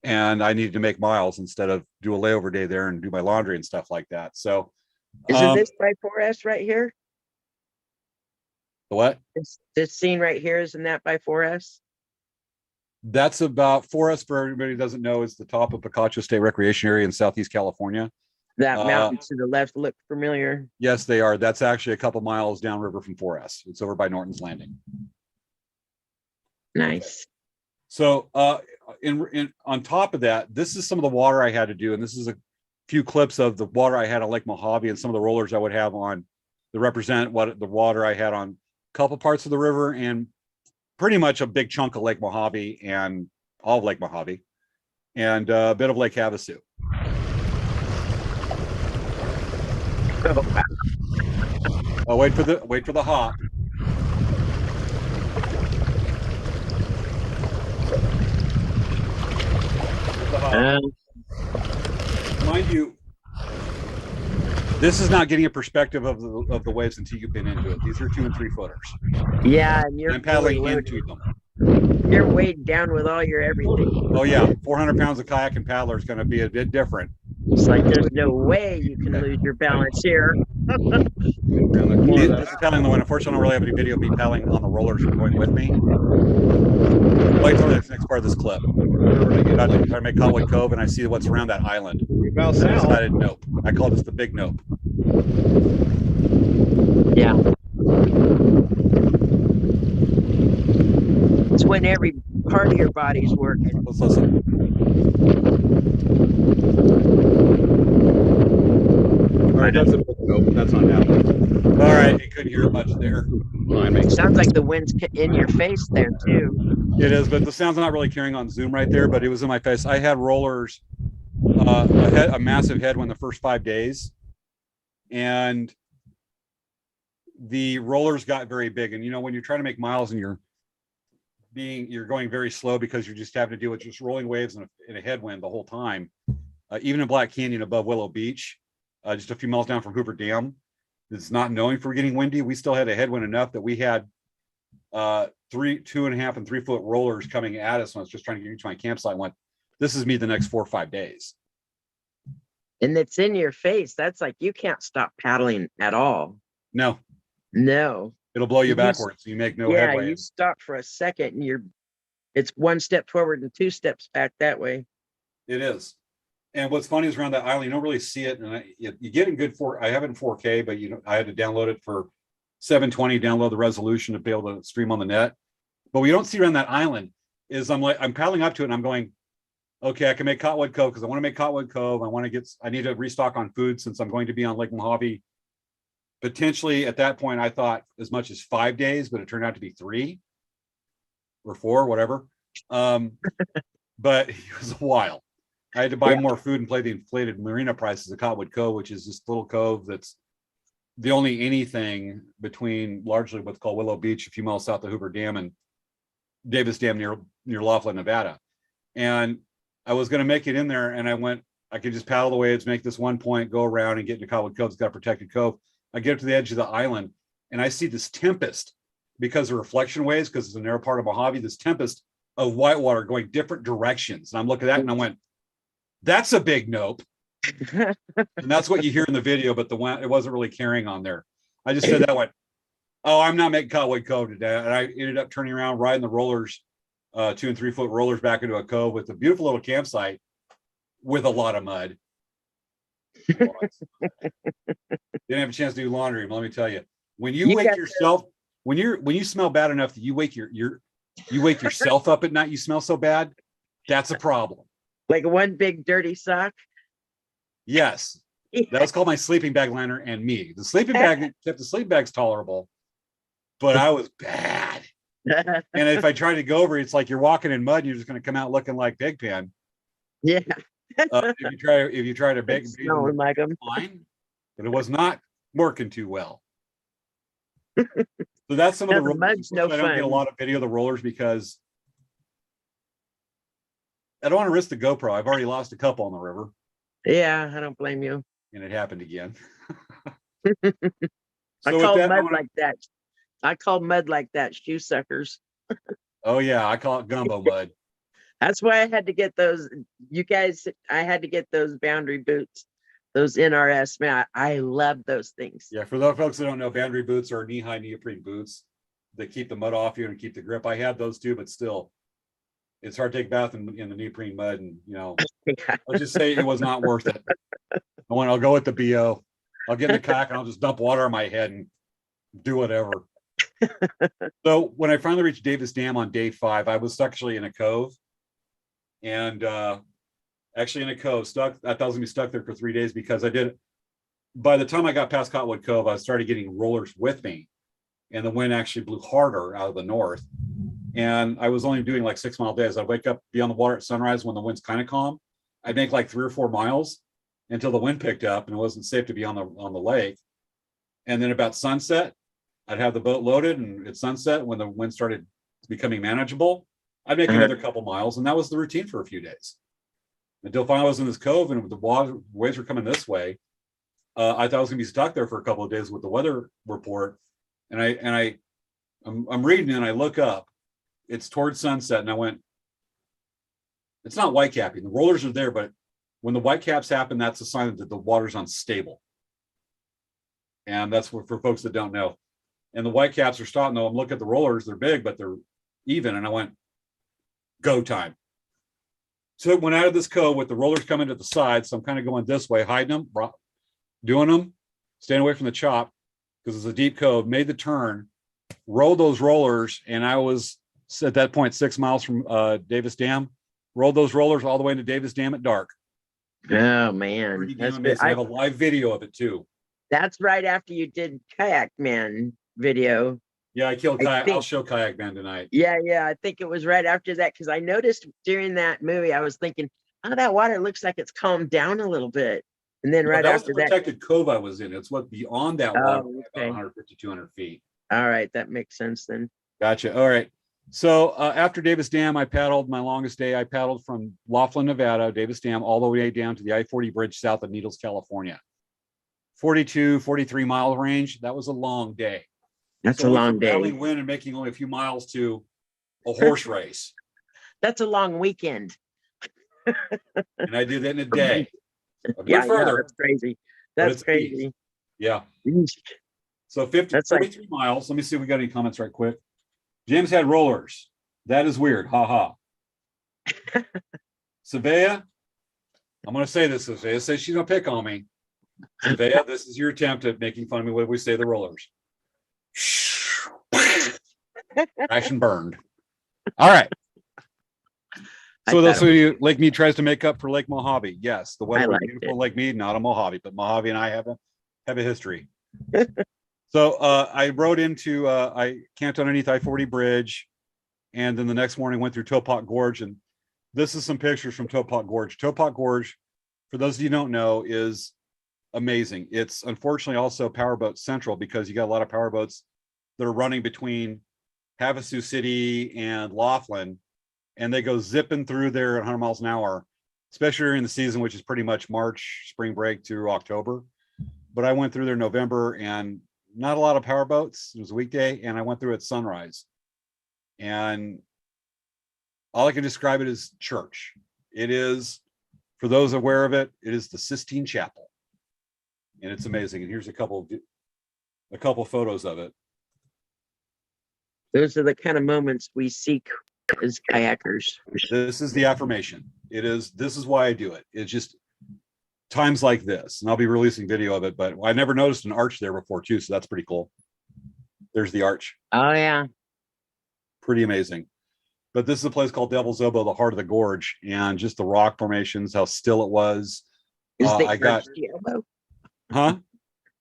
and I needed to make miles instead of do a layover day there and do my laundry and stuff like that. So Isn't this by 4S right here? the what? This scene right here, isn't that by 4S? That's about for us, for everybody who doesn't know, is the top of Picacho State Recreation Area in Southeast California. That mountain to the left look familiar. Yes, they are. That's actually a couple miles downriver from 4S. It's over by Norton's Landing. Nice. So in on top of that, this is some of the water I had to do, and this is a few clips of the water I had on Lake Mojave and some of the rollers I would have on that represent what the water I had on a couple parts of the river and pretty much a big chunk of Lake Mojave and all of Lake Mojave and a bit of Lake Havasu. Oh, wait for the hop. Mind you, this is not getting a perspective of the waves until you've been into it. These are 2 and 3 footers. Yeah, and you're I'm paddling fully into them. You're weighed down with all your everything. Oh yeah, 400 pounds of kayak and paddler is going to be a bit different. It's like there's no way you can lose your balance here. This is paddling the one. Unfortunately, I don't really have any video of me paddling on the rollers going with me. Wait till the next part of this clip. About to try to make Cottonwood Cove, and I see what's around that island. I decided nope. I call this the big nope. Yeah. It's when every part of your body's working. Let's listen. All right, that's a nope. That's on that one. All right, you couldn't hear much there. Sounds like the wind's in your face there too. It is, but the sound's not really carrying on Zoom right there. But it was in my face. I had rollers, a massive headwind the first 5 days, and the rollers got very big. And you know, when you're trying to make miles and you're going very slow because you're just having to deal with just rolling waves in a headwind the whole time. Even in Black Canyon above Willow Beach, just a few miles down from Hoover Dam, it's not knowing for getting windy. We still had a headwind enough that we had 2.5 and 3 foot rollers coming at us when I was just trying to reach my campsite. I went, this is me the next 4 or 5 days. And it's in your face. That's like you can't stop paddling at all. No, No. it'll blow you backwards. You make no Yeah, headway. you stop for a second and it's 1 step forward and 2 steps back that way. It is. And what's funny is around that island, you don't really see it. And you get in good I have it in 4K, but I had to download it for 720, download the resolution to be able to stream on the net. But what you don't see around that island is I'm paddling up to it and I'm going, okay, I can make Cottonwood Cove because I want to make Cottonwood Cove. I need to restock on food since I'm going to be on Lake Mojave. Potentially at that point, I thought as much as 5 days, but it turned out to be 3 or 4, whatever. But it was a while. I had to buy more food and play the inflated marina prices of Cottonwood Cove, which is this little cove that's the only anything between largely what's called Willow Beach, a few miles south of Hoover Dam, and Davis Dam near Laughlin, Nevada. And I was going to make it in there, and I could just paddle the waves, make this one point, go around and get into Cottonwood Cove. It's got a protected cove. I get up to the edge of the island, and I see this tempest because of reflection waves, because it's a narrow part of Mojave, this tempest of whitewater going different directions. And I'm looking at that and I went, that's a big nope. And that's what you hear in the video, but it wasn't really carrying on there. I just said that went, oh, I'm not making Cottonwood Cove today. And I ended up turning around, riding the rollers, 2 and 3 foot rollers back into a cove with a beautiful little campsite with a lot of mud. Didn't have a chance to do laundry. But let me tell you, when you You wake got yourself, when you smell bad enough that you wake you wake yourself up at night, you smell so bad, that's a problem. like one big dirty sock. Yes. That was called my sleeping bag liner and me. The sleeping bag kept the sleeping bags tolerable, but I was bad. And if I try to go over, it's like you're walking in mud and you're just going to come out looking like Pigpen. Yeah. If you try to bake Smelling like them. fine, but it was not working too well. So that's some of the No, the rollers. mud's no I don't get a fun. lot of video of the rollers because I don't want to risk the GoPro. I've already lost a couple on the river, Yeah, I don't blame you. and it happened again. I So with call that, mud like that. I call mud like that shoe suckers. oh yeah, I call it gumbo mud. That's why I had to get those. You guys, I had to get those boundary boots, those NRS. Man, I love those things. Yeah, for those folks that don't know, boundary boots are knee-high neoprene boots that keep the mud off you and keep the grip. I had those too, but still, it's hard to take a bath in the neoprene mud, and let's just say it was not worth it. I'll go with the BO. I'll get in the kayak and I'll just dump water on my head and do whatever. So when I finally reached Davis Dam on day 5, I was actually in a cove, and actually in a cove stuck. I thought I was gonna be stuck there for 3 days because I did. By the time I got past Cottonwood Cove, I started getting rollers with me, and the wind actually blew harder out of the north. And I was only doing like 6-mile days. I'd wake up, be on the water at sunrise when the wind's kind of calm. I'd make like 3 or 4 miles until the wind picked up and it wasn't safe to be on the lake. And then about sunset, I'd have the boat loaded, and at sunset, when the wind started becoming manageable, I'd make another couple miles, and that was the routine for a few days. Until finally I was in this cove, and the waves were coming this way. I thought I was gonna be stuck there for a couple of days with the weather report. And I'm reading and I look up, it's towards sunset, and I went, it's not whitecapping. The rollers are there, but when the whitecaps happen, that's a sign that the water's unstable. And that's what, for folks that don't know. And the whitecaps are starting, though. I'm looking at the rollers, they're big, but they're even. And I went, go time. So it went out of this cove with the rollers coming to the side. So I'm kind of going this way, hiding them, doing them, staying away from the chop because it's a deep cove, made the turn, rolled those rollers. And I was at that point 6 miles from Davis Dam, rolled those rollers all the way into Davis Dam at dark. Oh man, I have a live video of it too. That's right after you did Kayak Man video. Yeah, I killed Kayak. I'll show Kayak Man tonight. Yeah, I think it was right after that, because I noticed during that movie, I was thinking, oh, that water looks like it's calmed down a little bit. And then right that was after the protected cove I was in. It's what beyond that water, about 150, 200 feet. All right, that makes sense then. Gotcha. All right. So after Davis Dam, I paddled my longest day. I paddled from Laughlin, Nevada, Davis Dam, all the way down to the I-40 bridge south of Needles, California. 42, 43-mile range. That was a long day. That's a long day. Battling wind and making only a few miles to a horse race. That's a long weekend. And I did that in a day. Yeah, further. that's crazy. That's crazy. East. Yeah. East. So 43 miles. Let me see if we got any comments right quick. James had rollers. That is weird. Ha ha. Savea, I'm going to say this. Savea says she's going to pick on me. Savea, this is your attempt at making fun of me when we say the rollers. Crash and burned. All right. So those of you, Lake Mead tries to make up for Lake Mojave. Yes, the weather was beautiful in Lake Mead, not a Mojave, but Mojave and I have a history. So I rode into, I camped underneath I-40 bridge, and then the next morning went through Topot Gorge, and this is some pictures from Topot Gorge. Topot Gorge, for those of you who don't know, is amazing. It's unfortunately also powerboat central because you got a lot of powerboats that are running between Havasu City and Laughlin, and they go zipping through there at 100 miles an hour, especially during the season, which is pretty much March, spring break through October. But I went through there in November, and not a lot of power boats. It was a weekday, and I went through at sunrise. And all I can describe it as church. It is, for those aware of it, it is the Sistine Chapel. And it's amazing. And here's a couple photos of it. Those are the kind of moments we seek as kayakers. This is the affirmation. This is why I do it. It's just, times like this, and I'll be releasing video of it, but I never noticed an arch there before too, so that's pretty cool. There's the arch. Oh yeah. Pretty amazing. But this is a place called Devil's Elbow, the heart of the gorge, and just the rock formations, how still it was. Is the I got, arch the elbow? huh?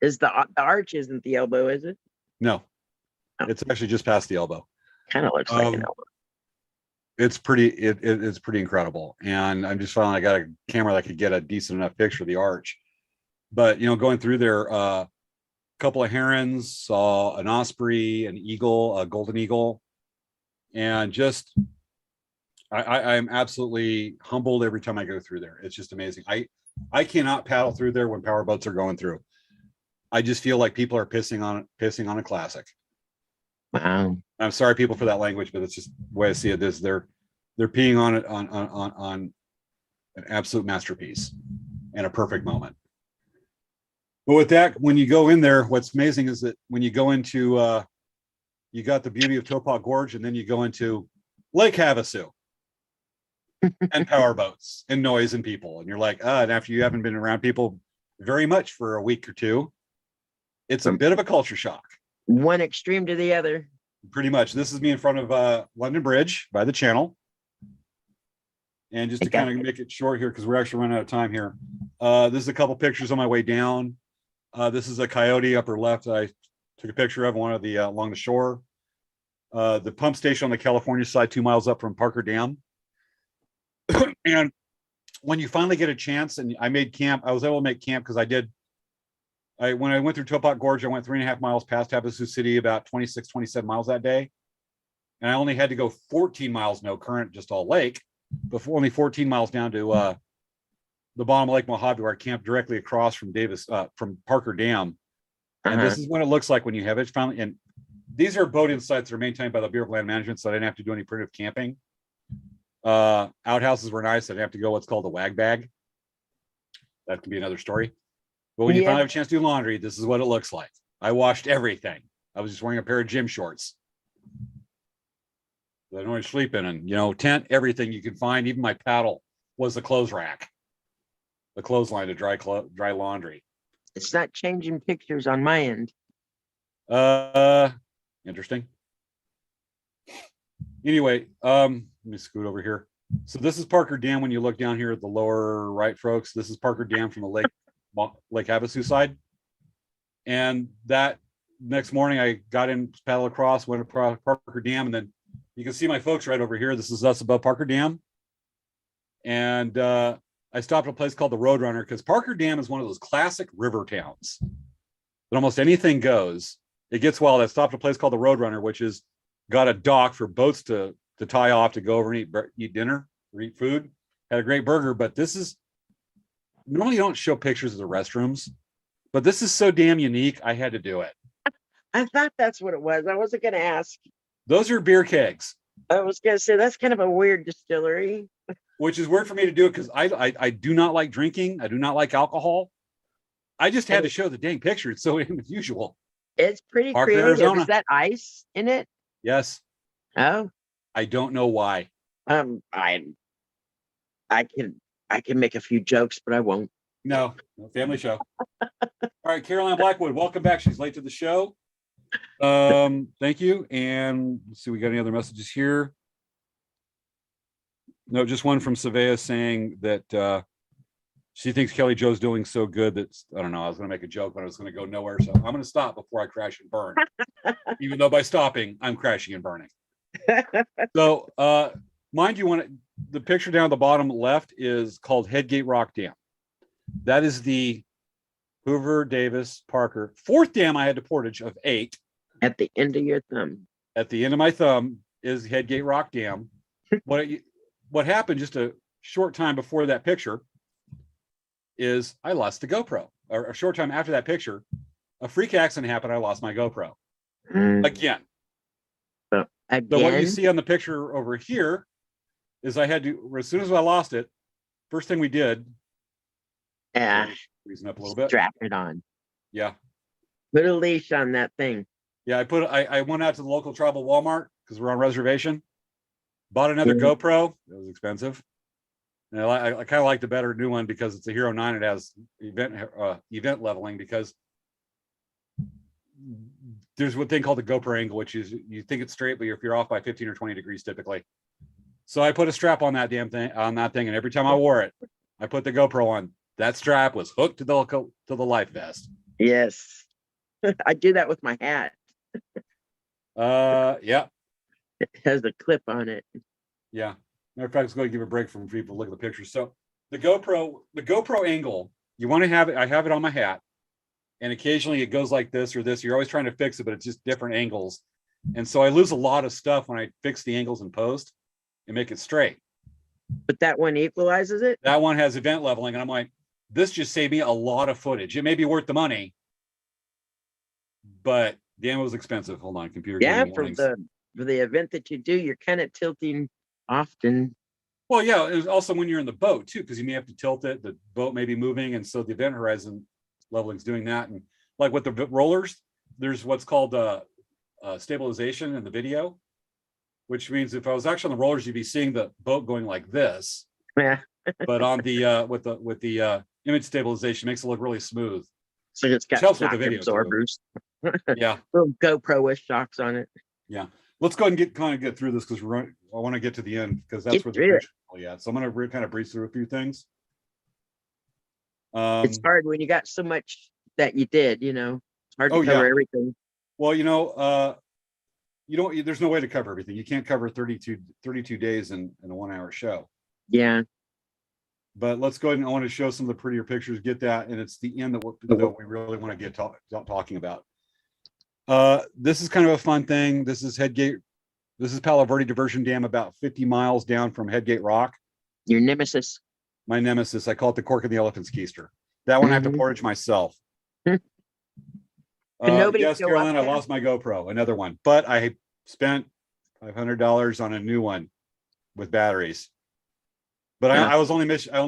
Is the arch isn't the elbow, is it? No, Oh. it's actually just past the elbow. Kind of looks like an elbow. It's pretty incredible, and I'm just finding I got a camera that could get a decent enough picture of the arch. But going through there, a couple of herons, saw an osprey, an eagle, a golden eagle, and just I'm absolutely humbled every time I go through there. It's just amazing. I cannot paddle through there when power boats are going through. I just feel like people are pissing on a classic. Wow. I'm sorry, people, for that language, but it's just the way I see it. Is they're peeing on it on an absolute masterpiece and a perfect moment. But with that, when you go in there, what's amazing is that when you go into you got the beauty of Topog Gorge, and then you go into Lake Havasu and power boats and noise and people, and you're like, and after you haven't been around people very much for a week or two, it's a bit of a culture shock. One extreme to the other. Pretty much. This is me in front of London Bridge by the channel. And just to kind of make it short here, because we're actually running out of time here. This is a couple pictures on my way down. This is a coyote upper left that I took a picture of one of the along the shore. The pump station on the California side, 2 miles up from Parker Dam. And when you finally get a chance, and I made camp, I was able to make camp because when I went through Topog Gorge, I went 3.5 miles past Havasu City, about 26, 27 miles that day. And I only had to go 14 miles, no current, just all lake, before only 14 miles down to the bottom of Lake Mojave, where I camped directly across from from Parker Dam. And this is what it looks like when you have it finally. And these are boat-in sites that are maintained by the Bureau of Land Management, so I didn't have to do any primitive camping. Outhouses were nice. I didn't have to go what's called a wag bag. That could be another story. But when you finally have a chance to do laundry, this is what it looks like. I washed everything. I was just wearing a pair of gym shorts. I don't sleep in, and tent, everything you can find. Even my paddle was the clothes rack, the clothesline to dry laundry. It's not changing pictures on my end. Interesting. Anyway, let me scoot over here. So this is Parker Dam. When you look down here at the lower right, folks, this is Parker Dam from the Lake Havasu side. And that next morning, I got in, paddled across, went across Parker Dam, and then you can see my folks right over here. This is us above Parker Dam. And I stopped at a place called the Roadrunner, because Parker Dam is one of those classic river towns that almost anything goes. It gets wild. I stopped at a place called the Roadrunner, which is got a dock for boats to tie off to go over and eat dinner or eat food. Had a great burger, but this is normally you don't show pictures of the restrooms, but this is so damn unique. I had to do it. I thought that's what it was. I wasn't going to ask. Those are beer kegs. I was going to say that's kind of a weird distillery. Which is weird for me to do it because I do not like drinking. I do not like alcohol. I just had to show the dang picture. It's so unusual. It's pretty Parker, creative. Arizona. Is that ice in it? Yes. Oh. I don't know why. I can make a few jokes, but I won't. No family show. All right, Caroline Blackwood, welcome back. She's late to the show. Thank you. And let's see, we got any other messages here? No, just one from Savea saying that she thinks Kelly Joe's doing so good that, I don't know, I was going to make a joke, but I was going to go nowhere. So I'm going to stop before I crash and burn. Even though by stopping, I'm crashing and burning. So, mind you, the picture down at the bottom left is called Headgate Rock Dam. That is the Hoover, Davis, Parker, 4th dam I had to portage of 8. At the end of your thumb. At the end of my thumb is Headgate Rock Dam. What happened just a short time before that picture is I lost the GoPro. Or a short time after that picture, a freak accident happened. I lost my GoPro again. So what you see on the picture over here is I had to, as soon as I lost it, first thing we did. Yeah. Reason up a little bit. Strap it on. Yeah. Put a leash on that thing. Yeah, I went out to the local tribal Walmart because we're on reservation. Bought another GoPro. It was expensive. And I kind of like the better new one because it's a Hero 9. It has event leveling, because there's one thing called the GoPro angle, which is you think it's straight, but if you're off by 15 or 20 degrees typically. So I put a strap on that damn thing, and every time I wore it, I put the GoPro on. That strap was hooked to the life vest. Yes. I do that with my hat. Yeah. It has a clip on it. Yeah. Matter of fact, let's go give a break from people look at the pictures. So the GoPro angle, you want to have it. I have it on my hat, and occasionally it goes like this or this. You're always trying to fix it, but it's just different angles. And so I lose a lot of stuff when I fix the angles in post and make it straight. But that one equalizes it? That one has event leveling, and I'm like, this just saved me a lot of footage. It may be worth the money, but damn, it was expensive. Hold on, computer. Yeah, for the event that you do, you're kind of tilting often. Well, yeah, it was also when you're in the boat too, because you may have to tilt it. The boat may be moving, and so the event horizon leveling is doing that. And like with the rollers, there's what's called stabilization in the video, which means if I was actually on the rollers, you'd be seeing the boat going like this. Yeah. But on the with the image stabilization, makes it look really smooth. So it's got Helps with shock the video too. absorbers. Yeah. Little GoPro with shocks on it. Yeah. Let's go ahead and get through this, because I want to get to the end, because that's Get where the through it. picture. Oh yeah. So I'm going to kind of breeze through a few things. It's hard when you got so much that you did, it's hard to Oh, cover yeah. everything. Well, there's no way to cover everything. You can't cover 32 days in a 1 hour show. Yeah. But let's go ahead, and I want to show some of the prettier pictures, get that. And it's the end that we really want to get talking about. This is kind of a fun thing. This is Palo Verde Diversion Dam, about 50 miles down from Headgate Rock. Your nemesis. My nemesis. I call it the Cork and the Elephant's Keister. That one I have to portage myself. Nobody yes, go up Carolyn, I there? lost my GoPro, another one, but I spent $500 on a new one with batteries. But Yeah. I only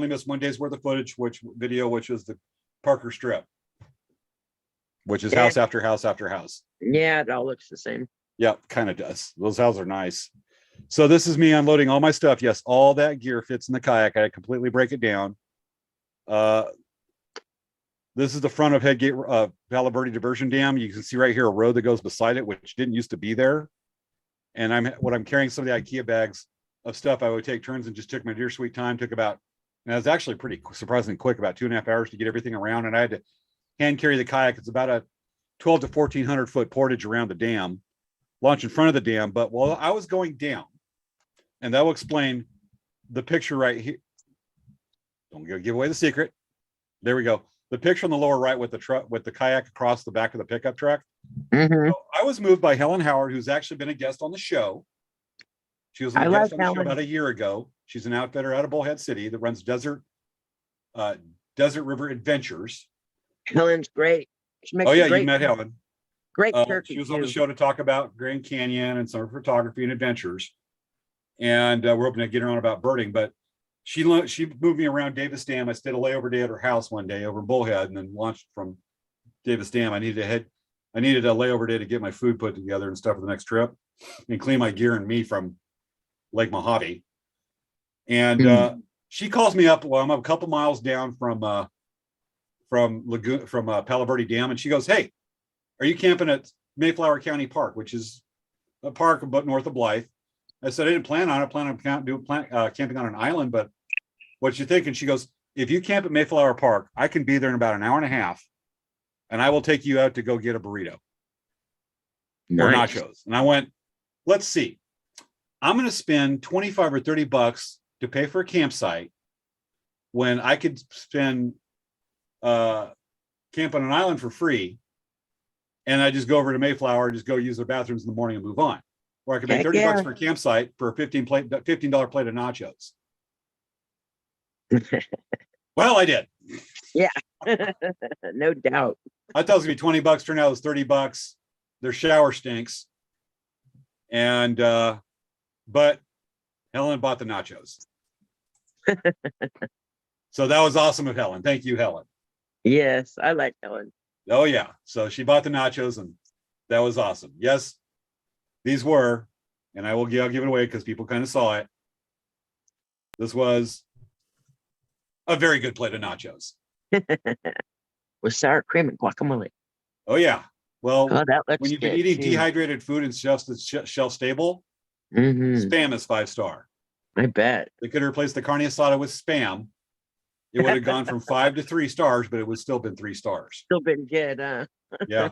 missed 1 day's worth of footage, which was the Parker Strip, which is Yeah. house after house after house. Yeah, it all looks the same. Yep, kind of does. Those houses are nice. So this is me unloading all my stuff. Yes, all that gear fits in the kayak. I completely break it down. This is the front of Headgate Palo Verde Diversion Dam. You can see right here a road that goes beside it, which didn't used to be there. And I'm carrying some of the IKEA bags of stuff. I would take turns and just took my dear sweet time. And it was actually pretty surprisingly quick, about 2.5 hours to get everything around. And I had to hand carry the kayak. It's about a 12 to 1400 foot portage around the dam, launch in front of the dam. But while I was going down, and that will explain the picture right here. Don't give away the secret. There we go. The picture on the lower right with the truck, with the kayak across the back of the pickup truck. Mm-hmm. So I was moved by Helen Howard, who's actually been a guest on the show. She was a guest on the show about a year ago. She's an outfitter out of Bullhead City that runs Desert River Adventures. Helen's great. She makes Oh yeah, great, you met Helen. great turkey. She was on the too. show to talk about Grand Canyon and some photography and adventures. And we're hoping to get her on about birding, but she moved me around Davis Dam. I stayed a layover day at her house one day over in Bullhead, and then launched from Davis Dam. I needed a layover day to get my food put together and stuff for the next trip, and clean my gear and me from Lake Mojave. And she calls me up while I'm a couple miles down from Palo Verde Dam, and she goes, "Hey, are you camping at Mayflower County Park, which is a park about north of Blythe?" I said, "I didn't plan on it. Camping on an island, but what you think?" And she goes, "If you camp at Mayflower Park, I can be there in about an hour and a half, and I will take you out to go get a burrito or Nice. nachos." And I went, "Let's see. I'm going to spend 25 or 30 bucks to pay for a campsite when I could spend camp on an island for free, and I just go over to Mayflower, just go use their bathrooms in the morning and move on. Or I could pay Heck 30 bucks yeah. for a campsite for a $15 plate of nachos." Well, I did. No doubt. I thought it was gonna be 20 bucks. Turned out it was 30 bucks. Their shower stinks. And but Helen bought the nachos. So that was awesome of Helen. Thank you, Helen. Yes, I like Helen. Oh yeah. So she bought the nachos, and that was awesome. Yes, these were, and I'll give it away because people kind of saw it. This was a very good plate of nachos. With sour cream and guacamole. Oh yeah. Well, Oh, that looks when you've been good, eating too. dehydrated food and stuff that's shelf stable, Mm-hmm. Spam is 5-star. I bet. They could replace the carne asada with Spam. It would have gone from 5 to 3 stars, but it would still been 3 stars. Still been good, huh? Yeah.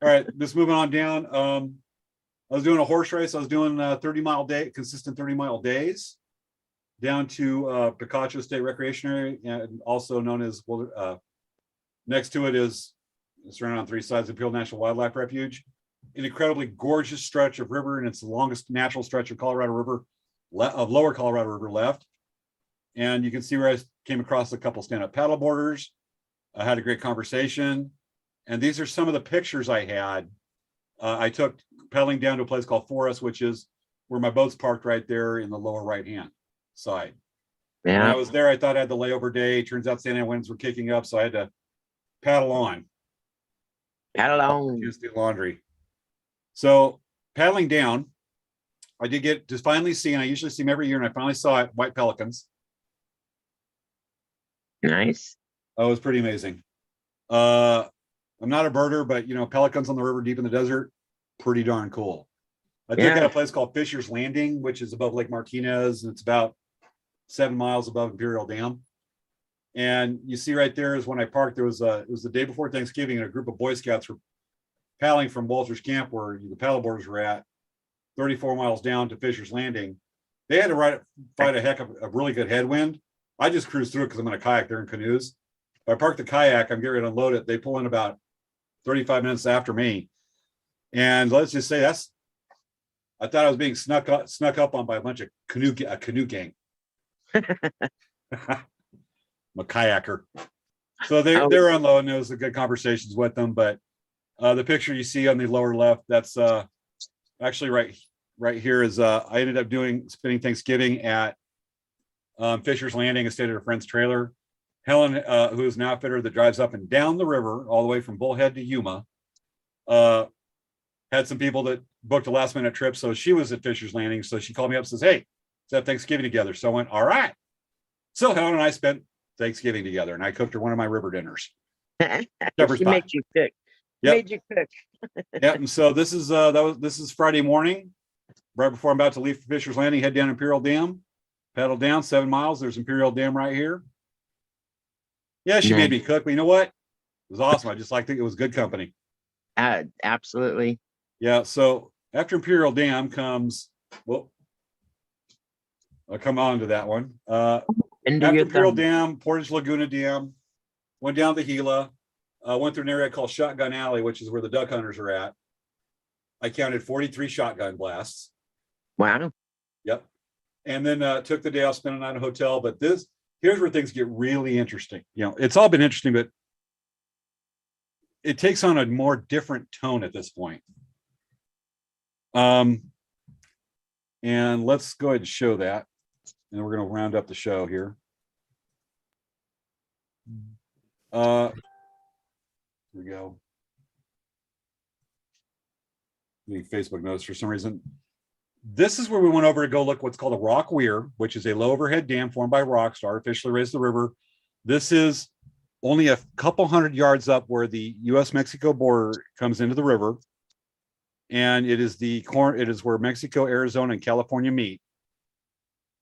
All right, just moving on down. I was doing a horse race. I was doing 30-mile day, consistent 30-mile days down to Picacho State Recreation Area, and also known as, next to it is surrounded on 3 sides, Imperial National Wildlife Refuge. An incredibly gorgeous stretch of river, and it's the longest natural stretch of Colorado River, of lower Colorado River left. And you can see where I came across a couple stand-up paddle boarders. I had a great conversation. And these are some of the pictures I had. I took paddling down to a place called Forest, which is where my boat's parked right there in the lower right-hand side. When I Yeah. was there, I thought I had the layover day. Turns out Santa Ana winds were kicking up, so I had to paddle on. Paddle on. Just do laundry. So paddling down, I did get to finally see, and I usually see them every year, and I finally saw it, white pelicans. Nice. Oh, it was pretty amazing. I'm not a birder, but pelicans on the river deep in the desert, pretty darn cool. I took at a place called Fisher's Landing, which is above Lake Martinez, and it's about 7 miles above Imperial Dam. And you see right there is when I parked, it was the day before Thanksgiving, and a group of Boy Scouts were paddling from Walters Camp, where the paddleboarders were at, 34 miles down to Fisher's Landing. They had to fight a heck of a really good headwind. I just cruised through it because I'm in a kayak. They're in canoes. If I park the kayak, I'm getting ready to unload it. They pull in about 35 minutes after me. And let's just say I thought I was being snuck up on by a bunch of canoe gang. I'm a kayaker. So they were unloading. It was a good conversations with them. But the picture you see on the lower left, that's actually right here is I ended up spending Thanksgiving at Fisher's Landing, a stayed at a friend's trailer. Helen, who is an outfitter that drives up and down the river all the way from Bullhead to Yuma, had some people that booked a last minute trip. So she was at Fisher's Landing. So she called me up and says, "Hey, let's have Thanksgiving together." So I went, "All right." So Helen and I spent Thanksgiving together, and I cooked her one of my river dinners. She made you cook. Yep. Made you cook. Yeah. And so this is Friday morning, right before I'm about to leave for Fisher's Landing, head down Imperial Dam, paddle down 7 miles. There's Imperial Dam right here. Yeah, she made me cook, but you know what? It was awesome. I just liked it. It was good company. Absolutely. Yeah. So after Imperial Dam comes, well, I'll come on to that one. After Imperial Dam, Portage Laguna Dam, went down the Gila, went through an area called Shotgun Alley, which is where the duck hunters are at. I counted 43 shotgun blasts. Wow. Yep. And then took the day off, spent a night in a hotel. But here's where things get really interesting. It's all been interesting, but it takes on a more different tone at this point. And let's go ahead and show that. And we're going to round up the show here. Here we go. The Facebook notes for some reason. This is where we went over to go look what's called a rock weir, which is a low overhead dam formed by rocks to artificially raise the river. This is only a couple hundred yards up where the U.S.-Mexico border comes into the river. And it is where Mexico, Arizona, and California meet.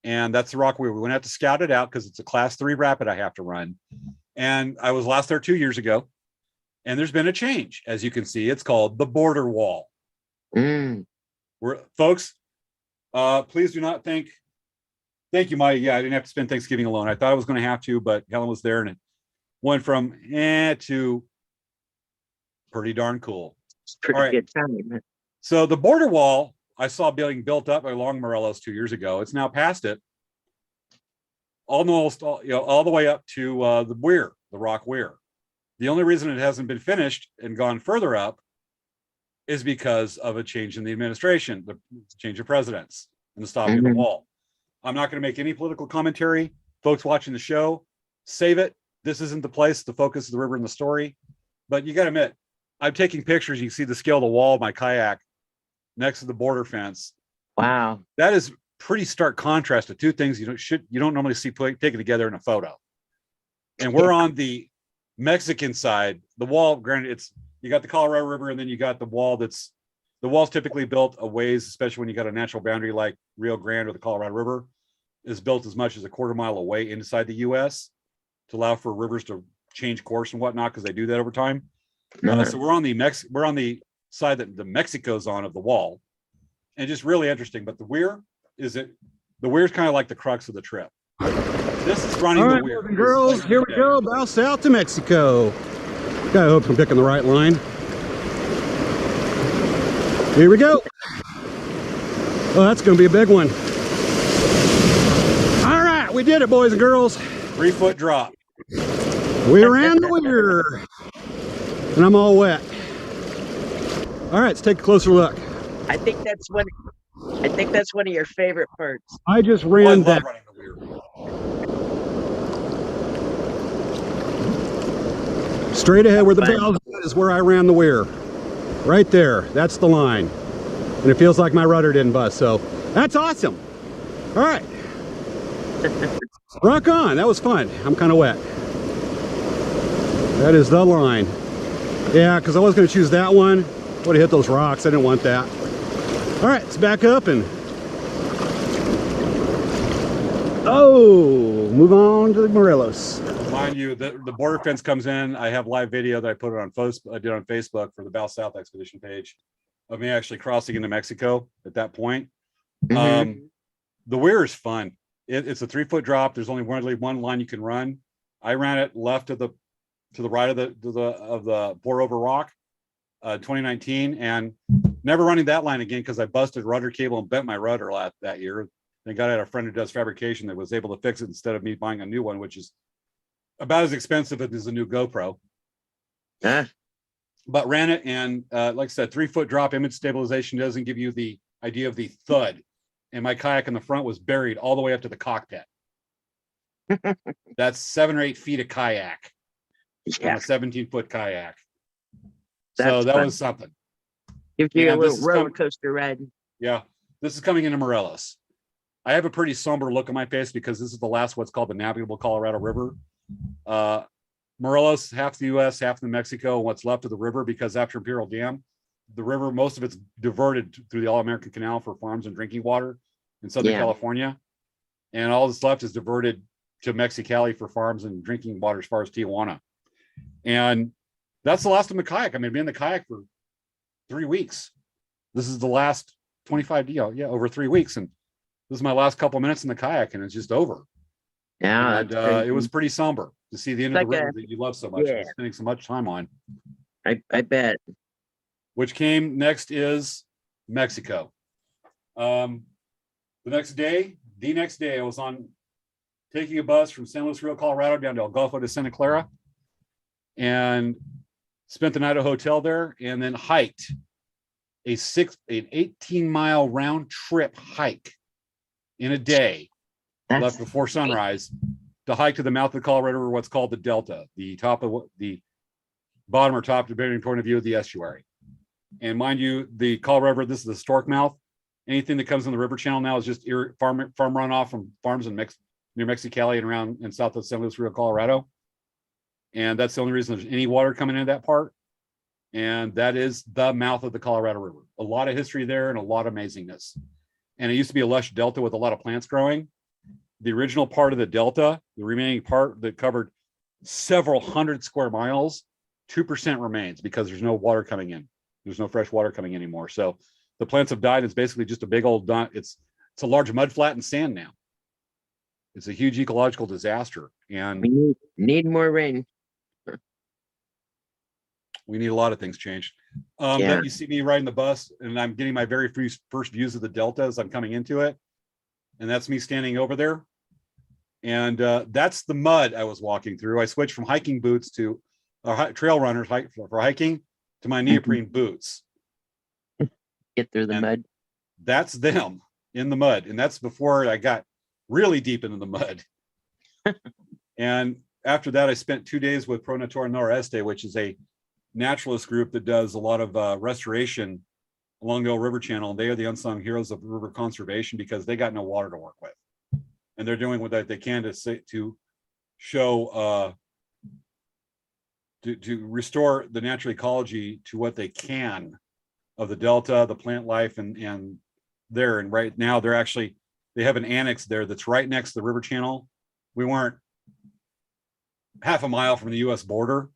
And that's the rock weir. We went out to scout it out because it's a class 3 rapid I have to run. And I was last there 2 years ago. And there's been a change. As you can see, it's called the border wall. Folks, please do not thank you, Maya. Yeah, I didn't have to spend Thanksgiving alone. I thought I was going to have to, but Helen was there, and it went from to pretty darn cool. It's pretty good time. So the border wall I saw being built up along Morelos 2 years ago. It's now past it, almost all the way up to the rock weir. The only reason it hasn't been finished and gone further up is because of a change in the administration, the change of presidents, and the stopping of the wall. I'm not going to make any political commentary. Folks watching the show, save it. This isn't the place to focus the river in the story. But you got to admit, I'm taking pictures. You can see the scale of the wall of my kayak next to the border fence. Wow. That is pretty stark contrast to two things you don't normally see taken together in a photo. And we're on the Mexican side. The wall, granted, you got the Colorado River, and then you got the wall's typically built a ways, especially when you got a natural boundary like Rio Grande or the Colorado River, is built as much as a quarter mile away inside the U.S. to allow for rivers to change course and whatnot, because they do that over time. So we're on the side that the Mexico's on of the wall, and just really interesting. But the weir is kind of like the crux of the trip. This is running All the right, weir. boys and girls, here we go, bow south to Mexico. I hope I'm picking the right line. Here we go. Oh, that's going to be a big one. All right, we did it, boys and girls. 3-foot drop. We ran the weir, and I'm all wet. All right, let's take a closer look. I think that's one of your favorite parts. I just I ran love that. running the weir. Straight ahead where the bell's at is where I ran the weir. Right there, that's the line. And it feels like my rudder didn't bust, so that's awesome. All right. Rock on, that was fun. I'm kind of wet. That is the line. Yeah, because I was going to choose that one. Would have hit those rocks, I didn't want that. All right, let's back up and move on to the Morelos. Mind you, the border fence comes in. I have live video that I did on Facebook for the Bow South Expedition page of me actually crossing into Mexico at that point. Mhm. The weir is fun. It's a 3-foot drop. There's only one line you can run. I ran it left to the right of the pour over rock, 2019, and never running that line again because I busted rudder cable and bent my rudder that year. Thank God I had a friend who does fabrication that was able to fix it instead of me buying a new one, which is about as expensive as a new GoPro. But ran it, and like I said, 3-foot drop. Image stabilization doesn't give you the idea of the thud. And my kayak in the front was buried all the way up to the cockpit. That's 7 or 8 feet of kayak on a 17-foot kayak. So that was something. Gives you a And little roller coaster ride. Yeah, this is coming into Morelos. I have a pretty somber look on my face because this is the last what's called the navigable Colorado River. Morelos, half the U.S., half the Mexico, what's left of the river, because after Imperial Dam, the river, most of it's diverted through the All-American Canal for farms and drinking water in Southern California. And all that's left is diverted to Mexicali for farms and drinking water as far as Tijuana. And that's the last of my kayak. I mean, I've been in the kayak for 3 weeks. This is the last 25, over 3 weeks. And this is my last couple minutes in the kayak, and it's just over. Yeah. And it was pretty somber to see the end of the river that you love so much and spending so much time on. I bet. Which came next is Mexico. The next day, I was taking a bus from San Luis Rio, Colorado down to El Golfo de Santa Clara, and spent the night at a hotel there, and then hiked an 18-mile round trip hike in a day. Left before sunrise to hike to the mouth of the Colorado River, what's called the Delta, the top of the bottom or top, depending on point of view of the estuary. And mind you, the Colorado River, this is the stork mouth. Anything that comes in the river channel now is just farm runoff from farms near Mexicali and around and south of San Luis Rio, Colorado. And that's the only reason there's any water coming into that part. And that is the mouth of the Colorado River. A lot of history there and a lot of amazingness. And it used to be a lush delta with a lot of plants growing. The original part of the delta, the remaining part that covered several hundred square miles, 2% remains because there's no water coming in. There's no fresh water coming in anymore. So the plants have died. It's basically just a big old, it's a large mud flat and sand now. It's a huge ecological disaster. And we need more rain. we need a lot of things changed. But you see me riding the bus, and I'm getting my very first views of the delta as I'm coming into it. And that's me standing over there. And that's the mud I was walking through. I switched from hiking boots to trail runners for hiking to my neoprene boots. Get through the mud. That's them in the mud. And that's before I got really deep into the mud. And after that, I spent 2 days with Pro Natura Noreste, which is a naturalist group that does a lot of restoration along the old river channel. They are the unsung heroes of river conservation because they got no water to work with. And they're doing what they can to show to restore the natural ecology to what they can of the Delta, the plant life, and there. And right now they have an annex there that's right next to the river channel. We weren't half a mile from the US border.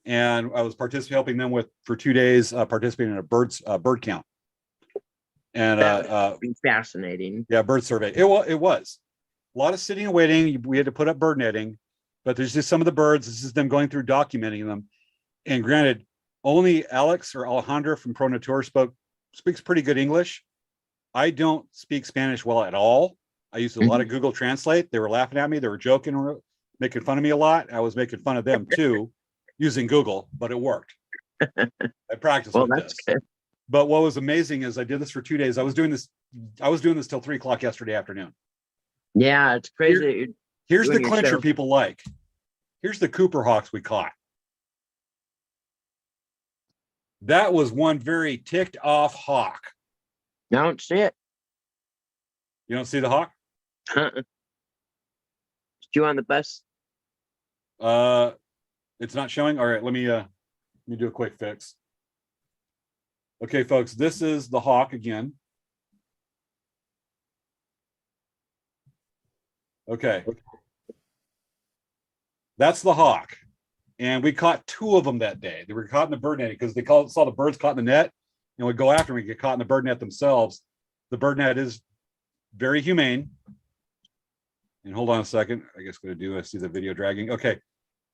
And I was helping them for 2 days, participating in a bird count. And fascinating. Yeah, bird survey. It was a lot of sitting and waiting. We had to put up bird netting, but there's just some of the birds. This is them going through documenting them. And granted, only Alex or Alejandra from ProNatur speaks pretty good English. I don't speak Spanish well at all. I used a lot of Google Translate. They were laughing at me. They were joking, making fun of me a lot. I was making fun of them too, using Google, but it worked. I practiced with this. Good. But what was amazing is I did this for 2 days. I was doing this till 3 o'clock yesterday afternoon. Yeah, it's crazy. Here's the clincher people like. Here's the Cooper hawks we caught. That was one very ticked off hawk. I don't see it. You don't see the hawk? You on the bus? It's not showing. All right, let me do a quick fix. Okay, folks, this is the hawk again. Okay. That's the hawk. And we caught 2 of them that day. They were caught in the bird net because saw the birds caught in the net and would go after them and get caught in the bird net themselves. The bird net is very humane. And hold on a second. I guess what I see the video dragging. Okay.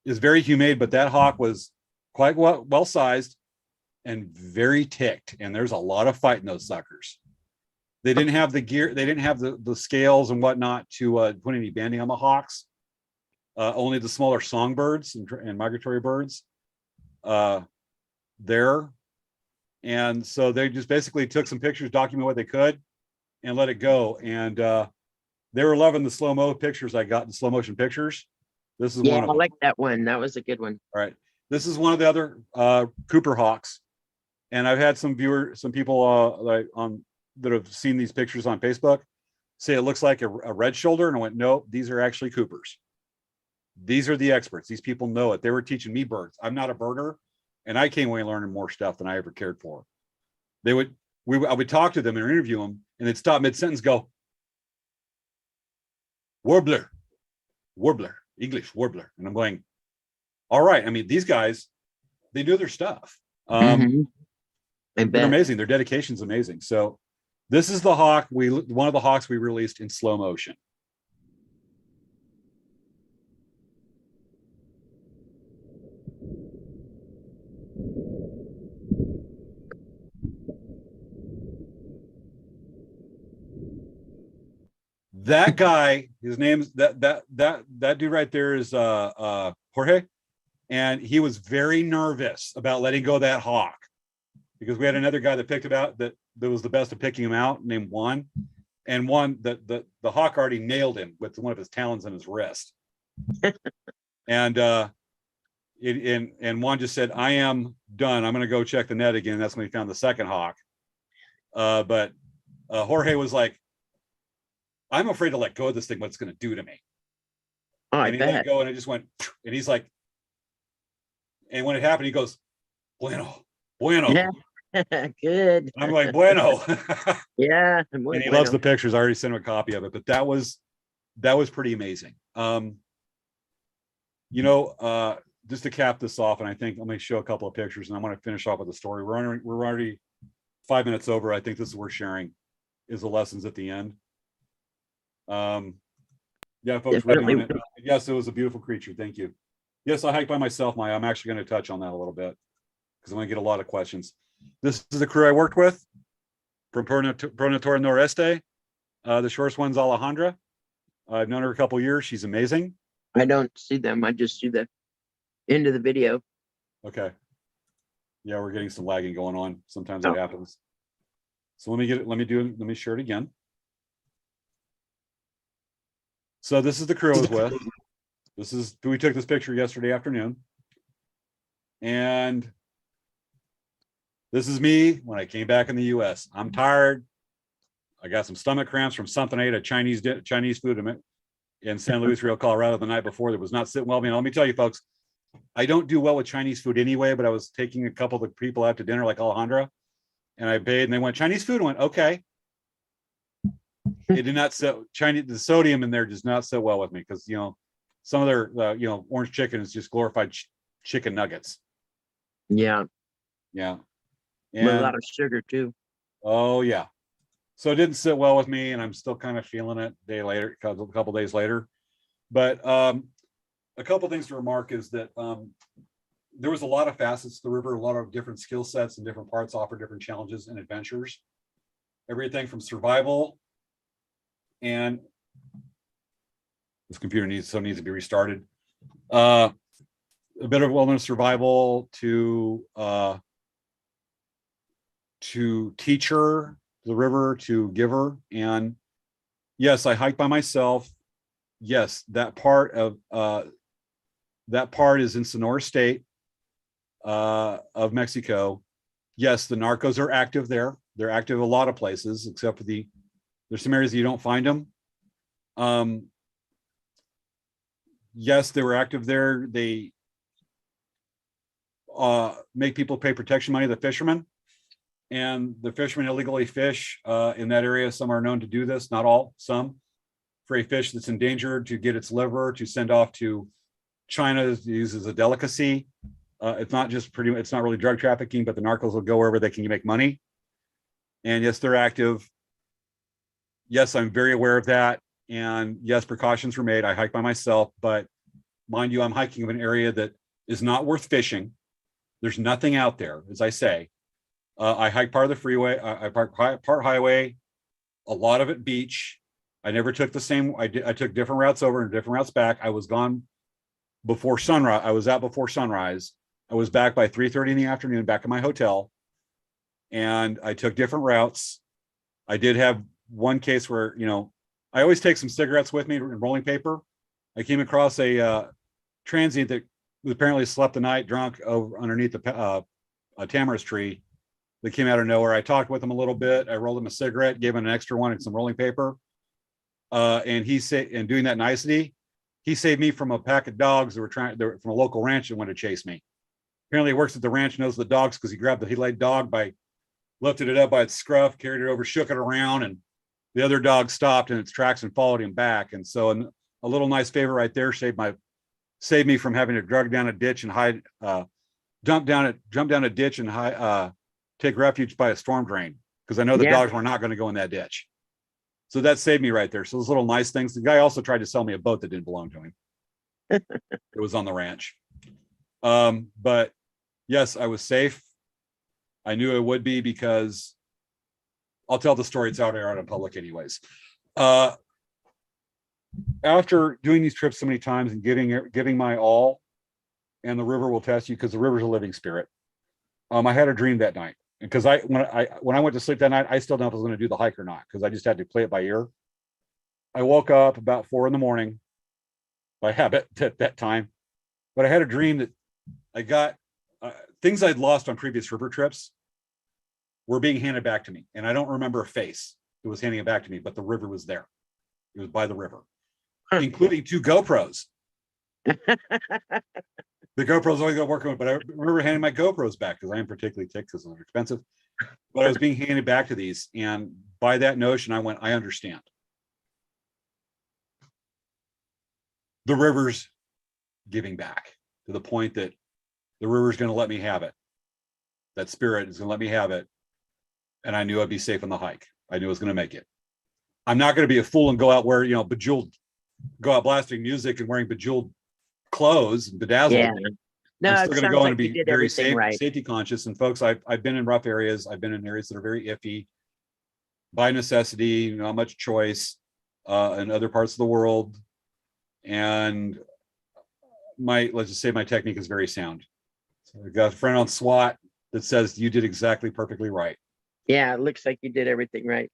It's very humane, but that hawk was quite well sized and very ticked. And there's a lot of fight in those suckers. They didn't have the gear. They didn't have the scales and whatnot to put any banding on the hawks. Only the smaller songbirds and migratory birds there. And so they just basically took some pictures, document what they could, and let it go. And they were loving the slow-mo pictures I got, the slow motion pictures. This is one of them. I like that one. That was a good one. All right. This is one of the other Cooper hawks. And I've had some people that have seen these pictures on Facebook say it looks like a red shoulder. And I went, no, these are actually Coopers. These are the experts. These people know it. They were teaching me birds. I'm not a birder, and I came away learning more stuff than I ever cared for. I would talk to them and interview them, and they'd stop mid-sentence, go, warbler, English warbler. And I'm going, all right. I mean, these guys, they do their stuff. They're amazing. Their dedication's amazing. So this is the hawk. One of the hawks we released in slow motion. That guy, his name's that dude right there is Jorge, and he was very nervous about letting go of that hawk because we had another guy that picked it out that was the best at picking him out, named Juan, and Juan the hawk already nailed him with one of his talons in his wrist, and Juan just said, "I am done. I'm going to go check the net again." That's when he found the second hawk, but Jorge was like, I'm afraid to let go of this thing, what it's going to do to me. And he let it go, and it just went, and he's like, and when it happened, he goes, bueno. Yeah. Good. And I'm like, bueno. Yeah. And he loves the pictures. I already sent him a copy of it, but that was pretty amazing. Just to cap this off, and I think I'm going to show a couple of pictures, and I want to finish off with the story. We're already 5 minutes over. I think this is worth sharing, is the lessons at the end. Yeah, folks, yes, it was a beautiful creature. Thank you. Yes, I hiked by myself, Maya. I'm actually going to touch on that a little bit because I'm going to get a lot of questions. This is the crew I worked with from ProNatur Noreste. The shortest one's Alejandra. I've known her a couple years. She's amazing. I don't see them. I just see the end of the video. Okay. Yeah, we're getting some lagging going on. Sometimes it happens. So let me share it again. So this is the crew I was with. We took this picture yesterday afternoon. And this is me when I came back in the US. I'm tired. I got some stomach cramps from something I ate at Chinese food in San Luis Rio, Colorado the night before that was not sitting well with me. And let me tell you, folks, I don't do well with Chinese food anyway, but I was taking a couple of the people out to dinner, like Alejandra, and I paid, and they went Chinese food. I went, okay. It did not sit Chinese. The sodium in there does not sit well with me because some of their orange chicken is just glorified chicken nuggets. Yeah, Yeah, with a and lot of sugar too. oh yeah, so it didn't sit well with me, and I'm still kind of feeling it a couple days later. But a couple things to remark is that there was a lot of facets to the river, a lot of different skill sets and different parts offer different challenges and adventures. Everything from survival, and this computer needs to be restarted. A bit of wilderness survival to teacher, the river to giver. And yes, I hike by myself. Yes, that part is in Sonora State of Mexico. Yes, the narcos are active there. They're active a lot of places, except for there's some areas that you don't find them. Yes, they were active there. They make people pay protection money, the fishermen. And the fishermen illegally fish in that area. Some are known to do this, not all, some. For a fish that's endangered, to get its liver, to send off to China to use as a delicacy. It's not really drug trafficking, but the narcos will go wherever they can make money. And yes, they're active. Yes, I'm very aware of that. And yes, precautions were made. I hike by myself, but mind you, I'm hiking in an area that is not worth fishing. There's nothing out there, as I say. I hike part of the freeway. I park part highway, a lot of it beach. I never took the same. I took different routes over and different routes back. I was gone before sunrise. I was out before sunrise. I was back by 3:30 in the afternoon, back in my hotel. And I took different routes. I did have one case where, I always take some cigarettes with me and rolling paper. I came across a transient that apparently slept the night drunk over underneath a tamarisk tree that came out of nowhere. I talked with him a little bit. I rolled him a cigarette, gave him an extra one and some rolling paper. And doing that nicety, he saved me from a pack of dogs that were from a local ranch that wanted to chase me. Apparently he works at the ranch, knows the dogs because he laid dog lifted it up by its scruff, carried it over, shook it around, and the other dog stopped in its tracks and followed him back. And so a little nice favor right there saved me from having to drug down a ditch and jump down a ditch and take refuge by a storm drain because I know the dogs were not going to go in that ditch. So that saved me right there. So those little nice things. The guy also tried to sell me a boat that didn't belong to him. It was on the ranch. But yes, I was safe. I knew it would be because I'll tell the story. It's out in public anyways. After doing these trips so many times and giving my all, and the river will test you because the river's a living spirit. I had a dream that night because when I went to sleep that night, I still don't know if I was going to do the hike or not because I just had to play it by ear. I woke up about 4 a.m. by habit at that time, but I had a dream that I got things I'd lost on previous river trips were being handed back to me. And I don't remember a face that was handing it back to me, but the river was there. It was by the river, including 2 GoPros. The GoPros always got working with, but I remember handing my GoPros back because I am particularly ticked because they're expensive. But I was being handed back to these. And by that notion, I went, I understand. The river's giving back to the point that the river's going to let me have it. That spirit is going to let me have it. And I knew I'd be safe on the hike. I knew I was going to make it. I'm not going to be a fool and go out where, go out blasting music and wearing bejeweled clothes and bedazzled. Yeah. No, I'm still going to go and be very right. safety conscious. And folks, I've been in rough areas. I've been in areas that are very iffy by necessity, not much choice in other parts of the world. And let's just say my technique is very sound. So I've got a friend on SWAT that says you did exactly perfectly right. Yeah, it looks like you did everything right.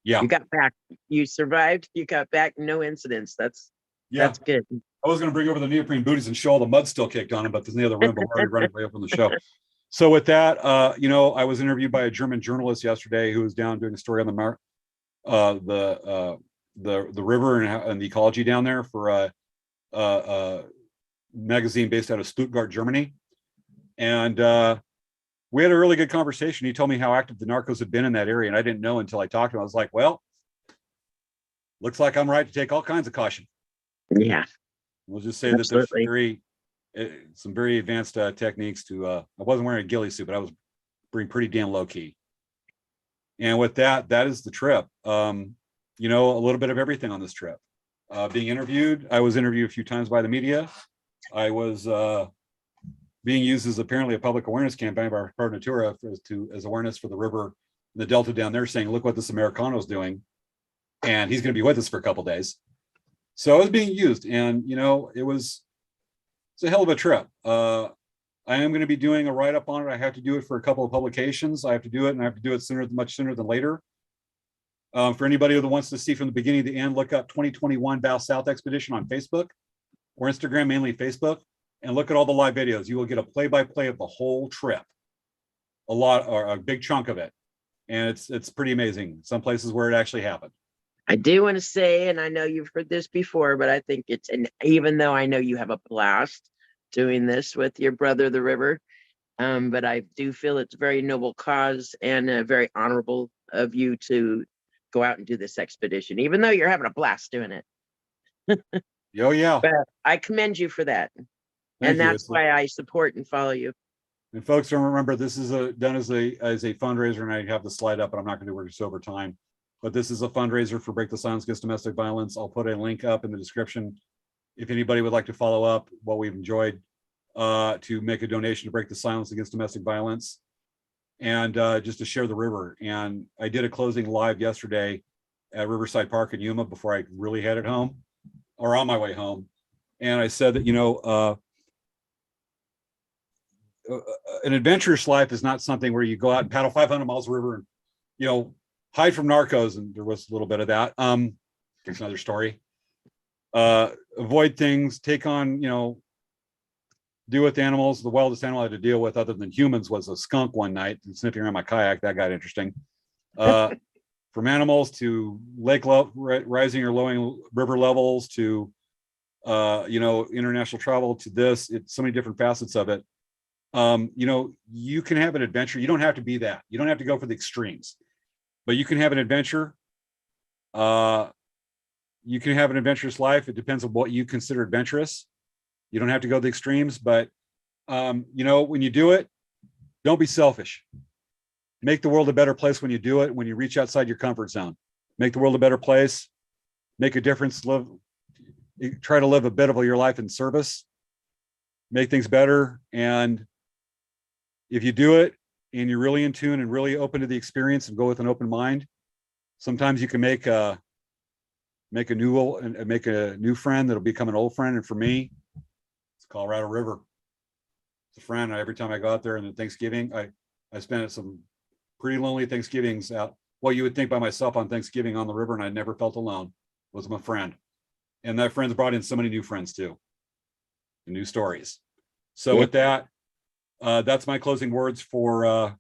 Yeah. You got back. You survived. You got back. No incidents. That's good. I was going to bring over the neoprene booties and show all the mud still kicked on them, but there's in the other room, but we're already running way up on the show. So with that, I was interviewed by a German journalist yesterday who was down doing a story on the river and the ecology down there for magazine based out of Stuttgart, Germany. And we had a really good conversation. He told me how active the narcos had been in that area, and I didn't know until I talked to him. I was like, well, looks like I'm right to take all kinds of caution. Yeah. We'll just say Absolutely. that there's some very advanced techniques to, I wasn't wearing a ghillie suit, but I was being pretty damn low key. And with that, that is the trip. You know, a little bit of everything on this trip. Being interviewed, I was interviewed a few times by the media. I was being used as apparently a public awareness campaign by Part Natura as awareness for the river, the Delta down there, saying, look what this Americano's doing. And he's going to be with us for a couple days. So I was being used, and you know, it's a hell of a trip. I am going to be doing a write-up on it. I have to do it for a couple of publications. I have to do it, and I have to do it much sooner than later. For anybody who wants to see from the beginning to the end, look up 2021 Bow South Expedition on Facebook or Instagram, mainly Facebook, and look at all the live videos. You will get a play-by-play of the whole trip, a lot or a big chunk of it, and it's pretty amazing. Some places where it actually happened. I do want to say, and I know you've heard this before, but I think and even though I know you have a blast doing this with your brother, the river, but I do feel it's a very noble cause and very honorable of you to go out and do this expedition, even though you're having a blast doing it. Oh yeah. But I commend you for that. And that's why I support and follow you. And folks, remember, this is done as a fundraiser, and I have the slide up, but I'm not going to work this over time. But this is a fundraiser for Break the Silence Against Domestic Violence. I'll put a link up in the description if anybody would like to follow up what we've enjoyed, to make a donation to Break the Silence Against Domestic Violence, and just to share the river. And I did a closing live yesterday at Riverside Park in Yuma before I really headed home, or on my way home. And I said that, you know, an adventurous life is not something where you go out and paddle 500 miles of river and, you know, hide from narcos. And there was a little bit of that. There's another story. Avoid things, take on, you know, deal with animals. The wildest animal I had to deal with other than humans was a skunk one night sniffing around my kayak. That got interesting. From animals to lake rising or lowering river levels to, you know, international travel to this, it's so many different facets of it. You know, you can have an adventure. You don't have to be that. You don't have to go for the extremes, but you can have an adventure. You can have an adventurous life. It depends on what you consider adventurous. You don't have to go the extremes, but you know, when you do it, don't be selfish. Make the world a better place when you do it. When you reach outside your comfort zone, make the world a better place. Make a difference. Try to live a bit of your life in service. Make things better. And if you do it and you're really in tune and really open to the experience and go with an open mind, sometimes you can make a new friend that'll become an old friend. And for me, it's Colorado River. It's a friend. Every time I go out there and then Thanksgiving, I spent some pretty lonely Thanksgivings out. What you would think by myself on Thanksgiving on the river, and I never felt alone, was my friend. And that friend's brought in so many new friends too, and new stories. So with that, that's my closing words for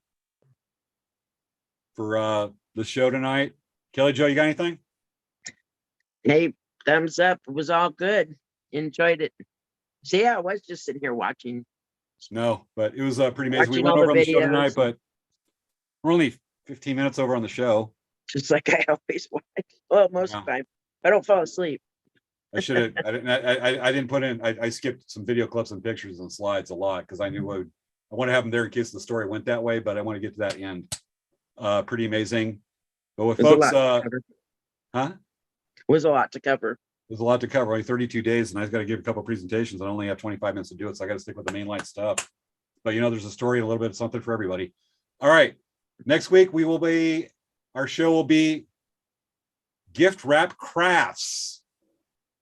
the show tonight. Kelly Jo, you got anything? Hey, thumbs up. It was all good. Enjoyed it. So yeah, I was just sitting here watching. No, but it was pretty amazing. We Watching went all over on the the show videos. tonight, but we're only 15 minutes over on the show. Just like I always watch. Well, most of the time. I don't fall asleep. I should have. I didn't put in. I skipped some video clips and pictures and slides a lot because I knew I want to have them there in case the story went that way. But I want to get to that end. Pretty amazing. But with folks, huh? It was a lot to cover. There's a lot to cover. Only 32 days, and I've got to give a couple of presentations. I only have 25 minutes to do it, so I got to stick with the mainline stuff. But you know, there's a story, a little bit of something for everybody. All right, next week our show will be gift wrap crafts.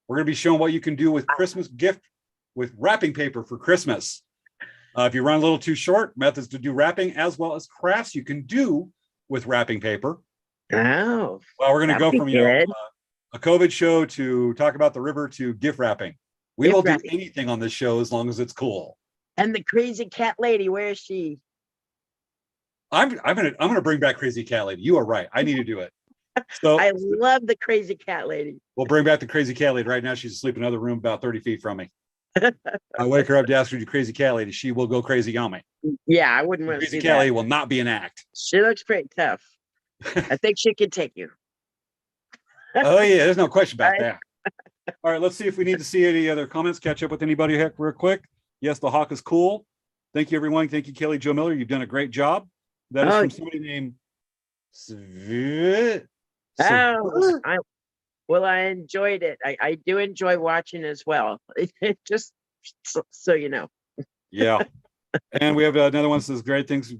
We're going to be showing what you can do with Christmas gift with wrapping paper for Christmas. If you run a little too short, methods to do wrapping as well as crafts you can do with wrapping paper. Oh, well, we're going to go from a COVID show to talk about the river to gift wrapping. We will do anything on this show as long as it's cool. And the crazy cat lady, where is she? I'm gonna bring back Crazy Cat Lady. You are right. I need to do it. So I love the crazy cat lady. We'll bring back the Crazy Cat Lady. Right now, she's asleep in another room about 30 feet from me. I wake her up to ask her to do crazy cat lady. She will go crazy on me. Yeah, I wouldn't want to Crazy see cat that. lady will not be an act. She looks pretty tough. I think she could take you. Oh yeah, there's no question about Right. that. All right, let's see if we need to see any other comments. Catch up with anybody heck real quick. Yes, the hawk is cool. Thank you, everyone. Thank you, Kelly Jo Miller. You've done a great job. That is Oh. from somebody named Sv- Oh, I enjoyed it. I do enjoy watching as well. Just so you know. Yeah. And we have another one that says great things.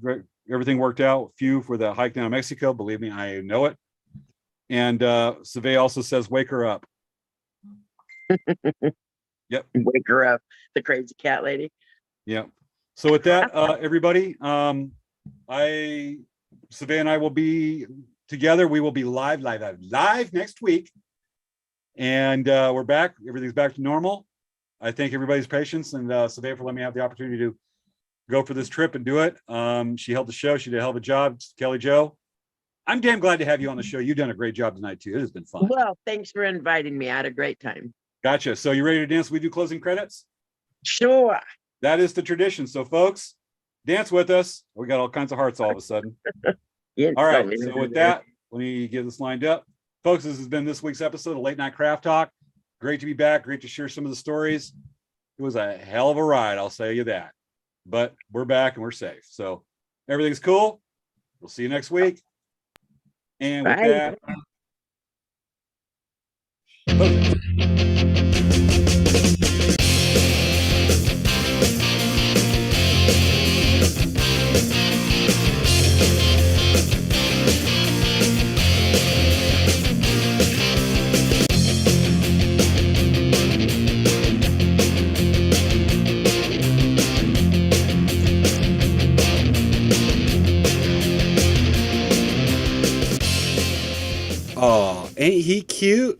Everything worked out. Few for the hike down to Mexico. Believe me, I know it. And Survey also says, wake her up. Yep. Wake her up, the crazy cat lady. Yeah. So with that, everybody, Survey and I will be together. We will be live next week. And we're back. Everything's back to normal. I thank everybody's patience and Survey for letting me have the opportunity to go for this trip and do it. She held the show. She did a hell of a job. Kelly Jo, I'm damn glad to have you on the show. You've done a great job tonight too. It has been fun. Well, thanks for inviting me. I had a great time. Gotcha. So you ready to dance? We do closing credits? Sure. That is the tradition. So folks, dance with us. We got all kinds of hearts all of a sudden. All right. So with that, let me get this lined up. Folks, this has been this week's episode of Late Night Craft Talk. Great to be back. Great to share some of the stories. It was a hell of a ride, I'll say you that. But we're back and we're safe. So everything's cool. We'll see you next week. And with Bye. that, oh, ain't he cute?